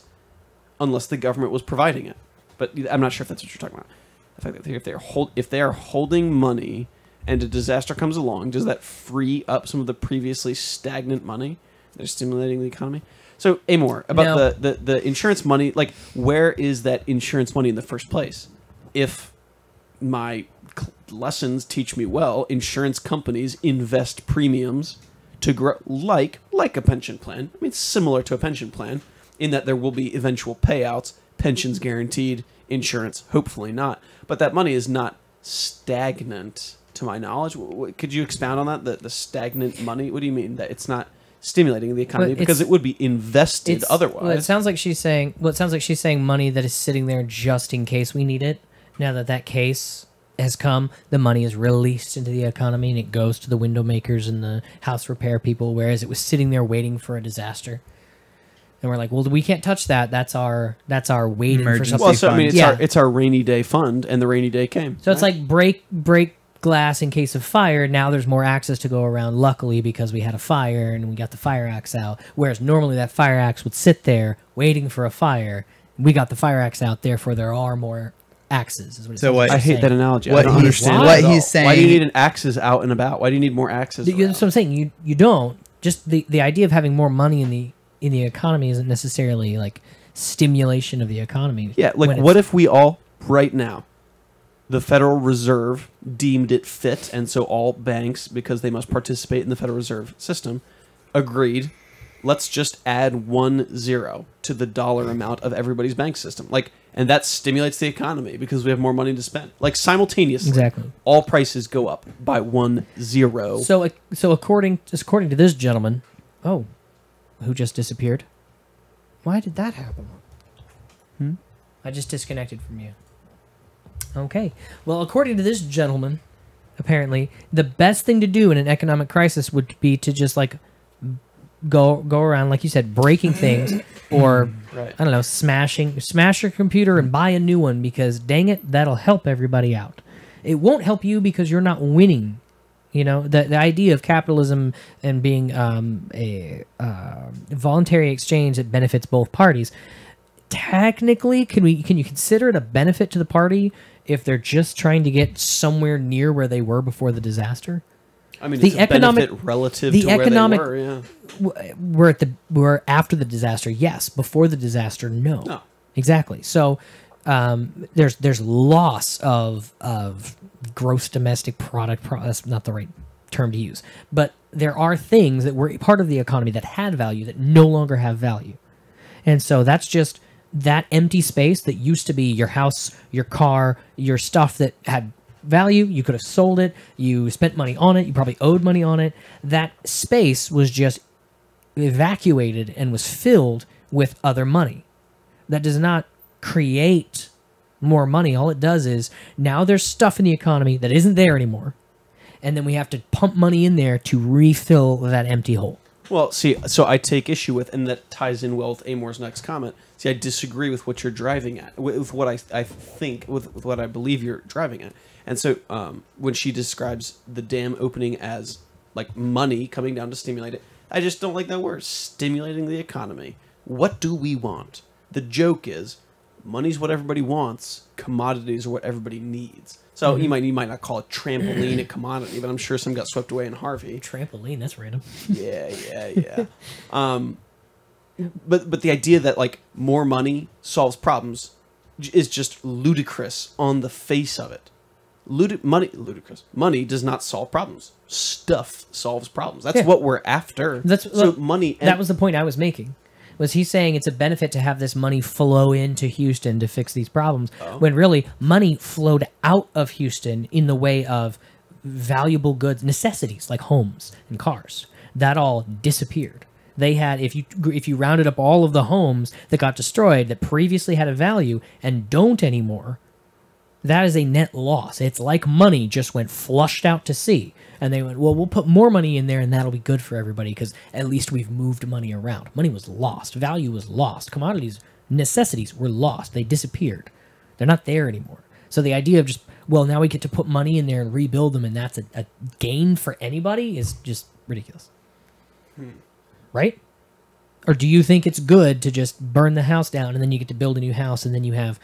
Speaker 3: unless the government was providing it. But I'm not sure if that's what you're talking about. The fact that if they are holding money and a disaster comes along, does that free up some of the previously stagnant money? They're stimulating the economy. So, Amor, about the insurance money, like, where is that insurance money in the first place? If my lessons teach me well, insurance companies invest premiums to grow, like a pension plan. I mean, it's similar to a pension plan in that there will be eventual payouts, pensions guaranteed, insurance hopefully not, but that money is not stagnant to my knowledge. Could you expound on that? The stagnant money? What do you mean that it's not stimulating the economy? Because it would be invested otherwise.
Speaker 2: Well, it sounds like she's saying money that is sitting there just in case we need it. Now that case has come, the money is released into the economy and it goes to the window makers and the house repair people, whereas it was sitting there waiting for a disaster. And we're like, well, we can't touch that. That's our waiting
Speaker 4: Emergency
Speaker 2: for something.
Speaker 3: Well, so I mean,
Speaker 2: fund.
Speaker 3: it's our rainy day fund, and the rainy day came.
Speaker 2: So it's like break glass in case of fire. Now there's more access to go around, luckily, because we had a fire and we got the fire axe out. Whereas normally that fire axe would sit there waiting for a fire. We got the fire axe out, therefore there are more axes. Is what it
Speaker 4: So
Speaker 2: says.
Speaker 4: what-
Speaker 3: I hate that analogy.
Speaker 4: What
Speaker 3: I don't
Speaker 4: he's-
Speaker 3: understand
Speaker 4: what
Speaker 3: it at
Speaker 4: he's
Speaker 3: all.
Speaker 4: saying-
Speaker 3: Why do you need an axes out and about? Why do you need more axes?
Speaker 2: That's what I'm saying. You don't. Just the idea of having more money in the economy isn't necessarily like stimulation of the economy.
Speaker 3: Yeah, like
Speaker 2: when
Speaker 3: what
Speaker 2: it's-
Speaker 3: if we all, right now, the Federal Reserve deemed it fit, and so all banks, because they must participate in the Federal Reserve system, agreed, let's just add 1 0 to the dollar amount of everybody's bank system. Like, and that stimulates the economy because we have more money to spend. Like, simultaneously,
Speaker 2: Exactly.
Speaker 3: all prices go up by 1 0.
Speaker 2: So according to this gentleman, who just disappeared? Why did that happen? I just disconnected from you. Okay. Well, according to this gentleman, apparently, the best thing to do in an economic crisis would be to just like go around, like you said, breaking things, or
Speaker 3: Right.
Speaker 2: I don't know, smash your computer and buy a new one, because dang it, that'll help everybody out. It won't help you because you're not winning. You know, the idea of capitalism and being a voluntary exchange that benefits both parties. Technically, can you consider it a benefit to the party if they're just trying to get somewhere near where they were before the disaster?
Speaker 3: I mean,
Speaker 2: the
Speaker 3: it's
Speaker 2: economic-
Speaker 3: a benefit relative
Speaker 2: the
Speaker 3: to where
Speaker 2: economic-
Speaker 3: they were, yeah.
Speaker 2: We're after the disaster, yes. Before the disaster, no.
Speaker 3: No.
Speaker 2: Exactly. So there's loss of gross domestic product. That's not the right term to use, but there are things that were part of the economy that had value that no longer have value, and so that's just that empty space that used to be your house, your car, your stuff that had value. You could have sold it. You spent money on it. You probably owed money on it. That space was just evacuated and was filled with other money. That does not create more money. All it does is now there's stuff in the economy that isn't there anymore, and then we have to pump money in there to refill that empty hole.
Speaker 3: Well, see, so I take issue with, and that ties in well with Amor's next comment. See, I disagree with what you're driving at, with what I think, with what I believe you're driving at. And so when she describes the dam opening as like money coming down to stimulate it, I just don't like that word, stimulating the economy. What do we want? The joke is, money's what everybody wants, commodities are what everybody needs. So you might not call it trampoline a commodity, but I'm sure some got swept away in Harvey.
Speaker 2: Trampoline, that's random.
Speaker 3: Yeah. But the idea that like more money solves problems is just ludicrous on the face of it. Ludicrous. Money does not solve problems. Stuff solves problems. That's what we're after. Money.
Speaker 2: That was the point I was making. Was he saying it's a benefit to have this money flow into Houston to fix these problems, when really money flowed out of Houston in the way of valuable goods, necessities like homes and cars. That all disappeared. They had, if you rounded up all of the homes that got destroyed that previously had a value and don't anymore, that is a net loss. It's like money just went flushed out to sea. And they went, well, we'll put more money in there and that'll be good for everybody because at least we've moved money around. Money was lost. Value was lost. Commodities, necessities were lost. They disappeared. They're not there anymore. So the idea of just, well, now we get to put money in there and rebuild them and that's a gain for anybody is just ridiculous. Right? Or do you think it's good to just burn the house down and then you get to build a new house and then you have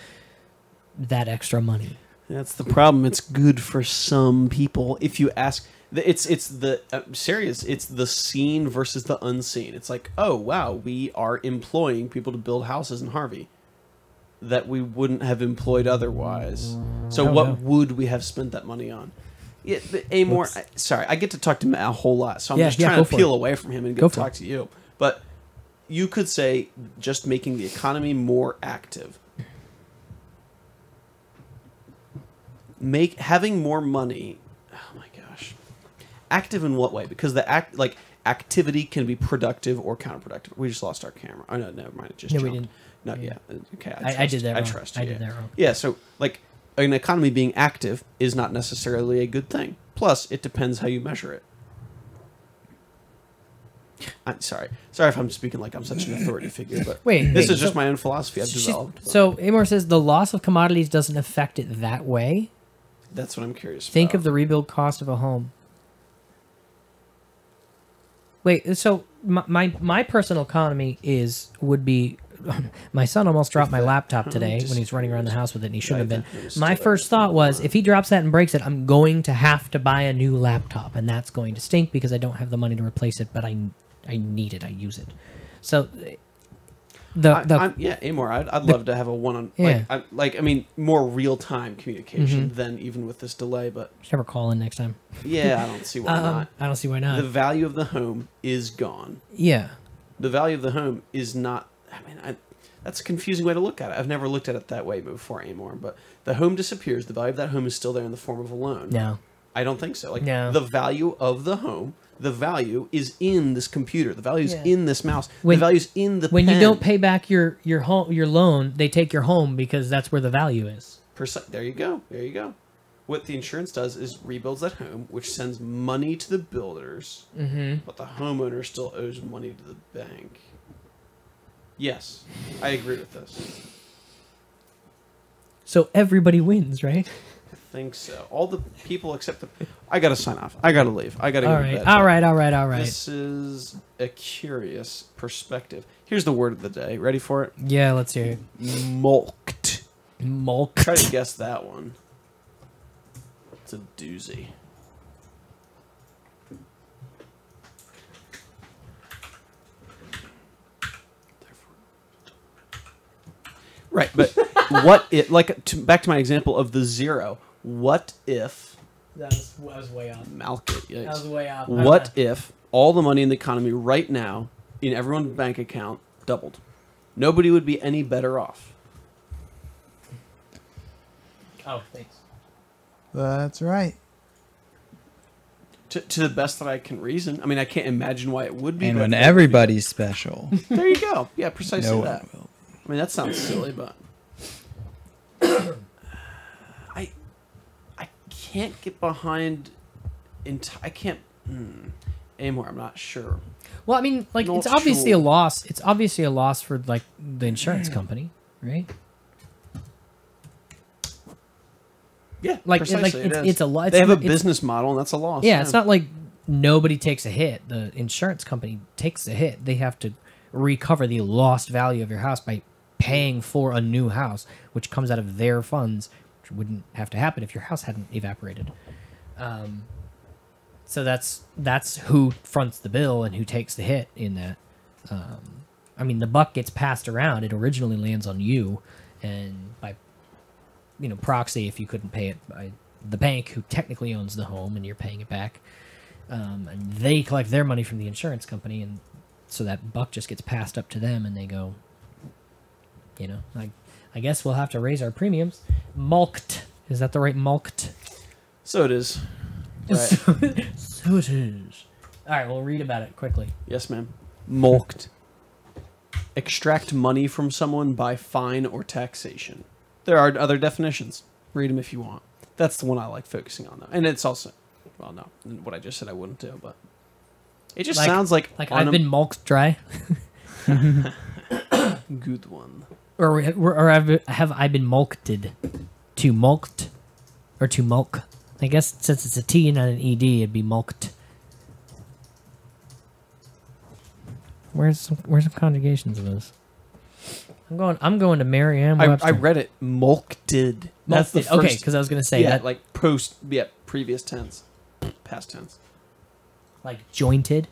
Speaker 2: that extra money?
Speaker 3: That's the problem. It's good for some people. If you ask, it's the serious. It's the seen versus the unseen. It's like, oh wow, we are employing people to build houses in Harvey that we wouldn't have employed otherwise. So what would we have spent that money on? Yeah, Amor. Sorry, I get to talk to him a whole lot, so I'm just trying to peel away from him and go talk to you. But you could say just making the economy more active. Having more money. Oh my gosh, active in what way? Because activity can be productive or counterproductive. We just lost our camera. Oh no, never mind. It just jumped.
Speaker 2: We didn't.
Speaker 3: No, yeah. Okay,
Speaker 2: I did that wrong.
Speaker 3: I trust you.
Speaker 2: I did that wrong.
Speaker 3: Yeah, so like an economy being active is not necessarily a good thing. Plus, it depends how you measure it. I'm sorry if I'm speaking like I'm such an authority figure, but this is just my own philosophy I've developed.
Speaker 2: So Amor says the loss of commodities doesn't affect it that way.
Speaker 3: That's what I'm curious
Speaker 2: Think
Speaker 3: about.
Speaker 2: of the rebuild cost of a home. Wait, so my personal economy would be. My son almost dropped my laptop today when he was running around the house with it, and he shouldn't have been. My first thought was, if he drops that and breaks it, I'm going to have to buy a new laptop, and that's going to stink because I don't have the money to replace it, but I need it. I use it. So
Speaker 3: yeah, Amor, I'd love to have a one-on,
Speaker 2: Yeah.
Speaker 3: I mean, more real-time communication than even with this delay. But
Speaker 2: should ever call in next time.
Speaker 3: yeah, I don't see why not.
Speaker 2: I don't see why not.
Speaker 3: The value of the home is gone.
Speaker 2: Yeah.
Speaker 3: The value of the home is not. I mean, that's a confusing way to look at it. I've never looked at it that way before, Amor. But the home disappears. The value of that home is still there in the form of a loan.
Speaker 2: No.
Speaker 3: I don't think so. Like
Speaker 2: No.
Speaker 3: the value of the home, the value is in this computer. The value is
Speaker 2: Yeah.
Speaker 3: in this mouse.
Speaker 2: When-
Speaker 3: the value is in the
Speaker 2: When
Speaker 3: pen.
Speaker 2: you don't pay back your loan, they take your home because that's where the value is.
Speaker 3: There you go. There you go. What the insurance does is rebuilds that home, which sends money to the builders, but the homeowner still owes money to the bank. Yes, I agree with this.
Speaker 2: So everybody wins, right?
Speaker 3: I think so. All the people except the... I gotta sign off. I gotta leave. I gotta go
Speaker 2: All
Speaker 3: to
Speaker 2: right.
Speaker 3: bed.
Speaker 2: All right.
Speaker 3: This is a curious perspective. Here's the word of the day. Ready for it?
Speaker 2: Yeah, let's hear it.
Speaker 3: Mulked.
Speaker 2: Mulk.
Speaker 3: Try to guess that one. It's a doozy. Right, but what if, back to my example of the zero, what if,
Speaker 2: That was way off.
Speaker 3: Malkit, yikes.
Speaker 2: That was way off.
Speaker 3: What if all the money in the economy right now in everyone's bank account doubled? Nobody would be any better off.
Speaker 2: Oh, thanks.
Speaker 4: That's right.
Speaker 3: To the best that I can reason. I mean, I can't imagine why it would be.
Speaker 4: And
Speaker 3: but
Speaker 4: when
Speaker 3: it would be.
Speaker 4: everybody's special,
Speaker 3: There you go. Yeah, precisely
Speaker 4: no
Speaker 3: that.
Speaker 4: one will.
Speaker 3: I mean, that sounds silly, but I can't get behind. I can't. Amor, I'm not sure.
Speaker 2: Well, I mean, like
Speaker 3: Not
Speaker 2: it's obviously
Speaker 3: sure.
Speaker 2: a loss. It's obviously a loss for like the insurance company, right?
Speaker 3: Yeah,
Speaker 2: Like,
Speaker 3: precisely,
Speaker 2: it's-
Speaker 3: it is.
Speaker 2: it's a lo-
Speaker 3: They have a
Speaker 2: it's-
Speaker 3: business model, and that's a loss.
Speaker 2: Yeah, it's not like nobody takes a hit. The insurance company takes a hit. They have to recover the lost value of your house by paying for a new house, which comes out of their funds, which wouldn't have to happen if your house hadn't evaporated. So that's who fronts the bill and who takes the hit in that. I mean, the buck gets passed around. It originally lands on you, and by proxy, if you couldn't pay it by the bank, who technically owns the home, and you're paying it back, and they collect their money from the insurance company, and so that buck just gets passed up to them, and they go, I guess we'll have to raise our premiums. Mulked. Is that the right mulked?
Speaker 3: So it is. Right.
Speaker 2: So it is. All right, we'll read about it quickly.
Speaker 3: Yes, ma'am. Mulked. Extract money from someone by fine or taxation. There are other definitions. Read them if you want. That's the one I like focusing on, though. And it's also, well, no, what I just said I wouldn't do, but it just sounds like
Speaker 2: I've been mulked dry,
Speaker 3: good one.
Speaker 2: or have I been mulkted? To mulked, or to mulk? I guess since it's a T and not an ED, it'd be mulked. Where's some conjugations of this? I'm going to Merriam-Webster.
Speaker 3: I read it mulkted. That's the
Speaker 2: Mulkted.
Speaker 3: first.
Speaker 2: Okay, because I was gonna say
Speaker 3: yeah,
Speaker 2: that
Speaker 3: like previous tense, past tense.
Speaker 2: like jointed.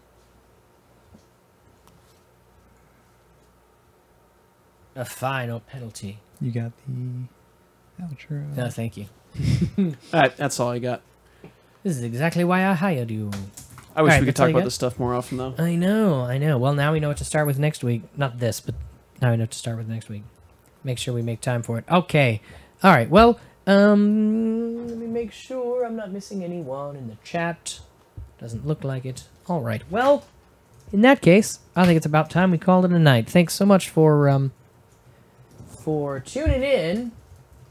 Speaker 2: A fine or penalty.
Speaker 4: You got the outro.
Speaker 2: No, thank you.
Speaker 3: All right, that's all I got.
Speaker 2: This is exactly why I hired you.
Speaker 3: I wish
Speaker 2: All right,
Speaker 3: we could
Speaker 2: that's all
Speaker 3: talk
Speaker 2: you
Speaker 3: about
Speaker 2: got?
Speaker 3: this stuff more often, though.
Speaker 2: I know. Well, now we know what to start with next week. Not this, but now we know what to start with next week. Make sure we make time for it. Okay. All right. Well, let me make sure I'm not missing anyone in the chat. Doesn't look like it. All right. Well, in that case, I think it's about time we called it a night. Thanks so much for tuning in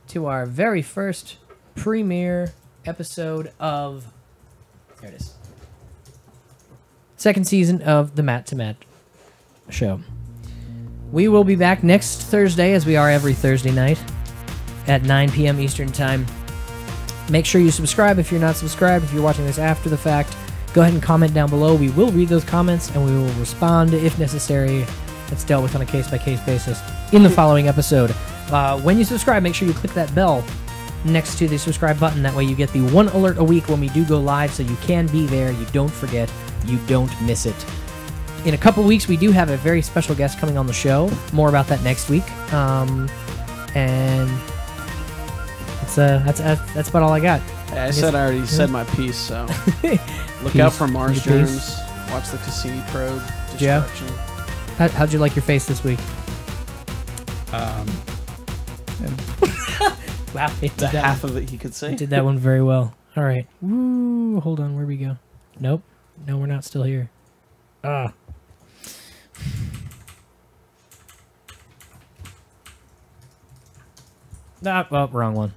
Speaker 2: to our very first premiere episode of... There it is. Second season of the Matt to Matt show. We will be back next Thursday, as we are every Thursday night, at 9 p.m. Eastern Time. Make sure you subscribe if you're not subscribed. If you're watching this after the fact, go ahead and comment down below. We will read those comments and we will respond if necessary. It's dealt with on a case-by-case basis in the following episode. When you subscribe, make sure you click that bell next to the subscribe button. That way you get the one alert a week when we do go live, so you can be there. You don't forget. You don't miss it. In a couple weeks, we do have a very special guest coming on the show. More about that next week. And that's about all I got.
Speaker 3: I said I already said my piece, so look out for Mars
Speaker 2: Your
Speaker 3: germs.
Speaker 2: piece.
Speaker 3: Watch the Cassini probe.
Speaker 2: Yeah.
Speaker 3: Destruction.
Speaker 2: How'd you like your face this week? Wow, it
Speaker 3: The
Speaker 2: did that
Speaker 3: half
Speaker 2: one.
Speaker 3: of it he could say.
Speaker 2: It did that one very well. All right. Woo, hold on, where'd we go? Nope. No, we're not still here. Ah. Well, wrong one.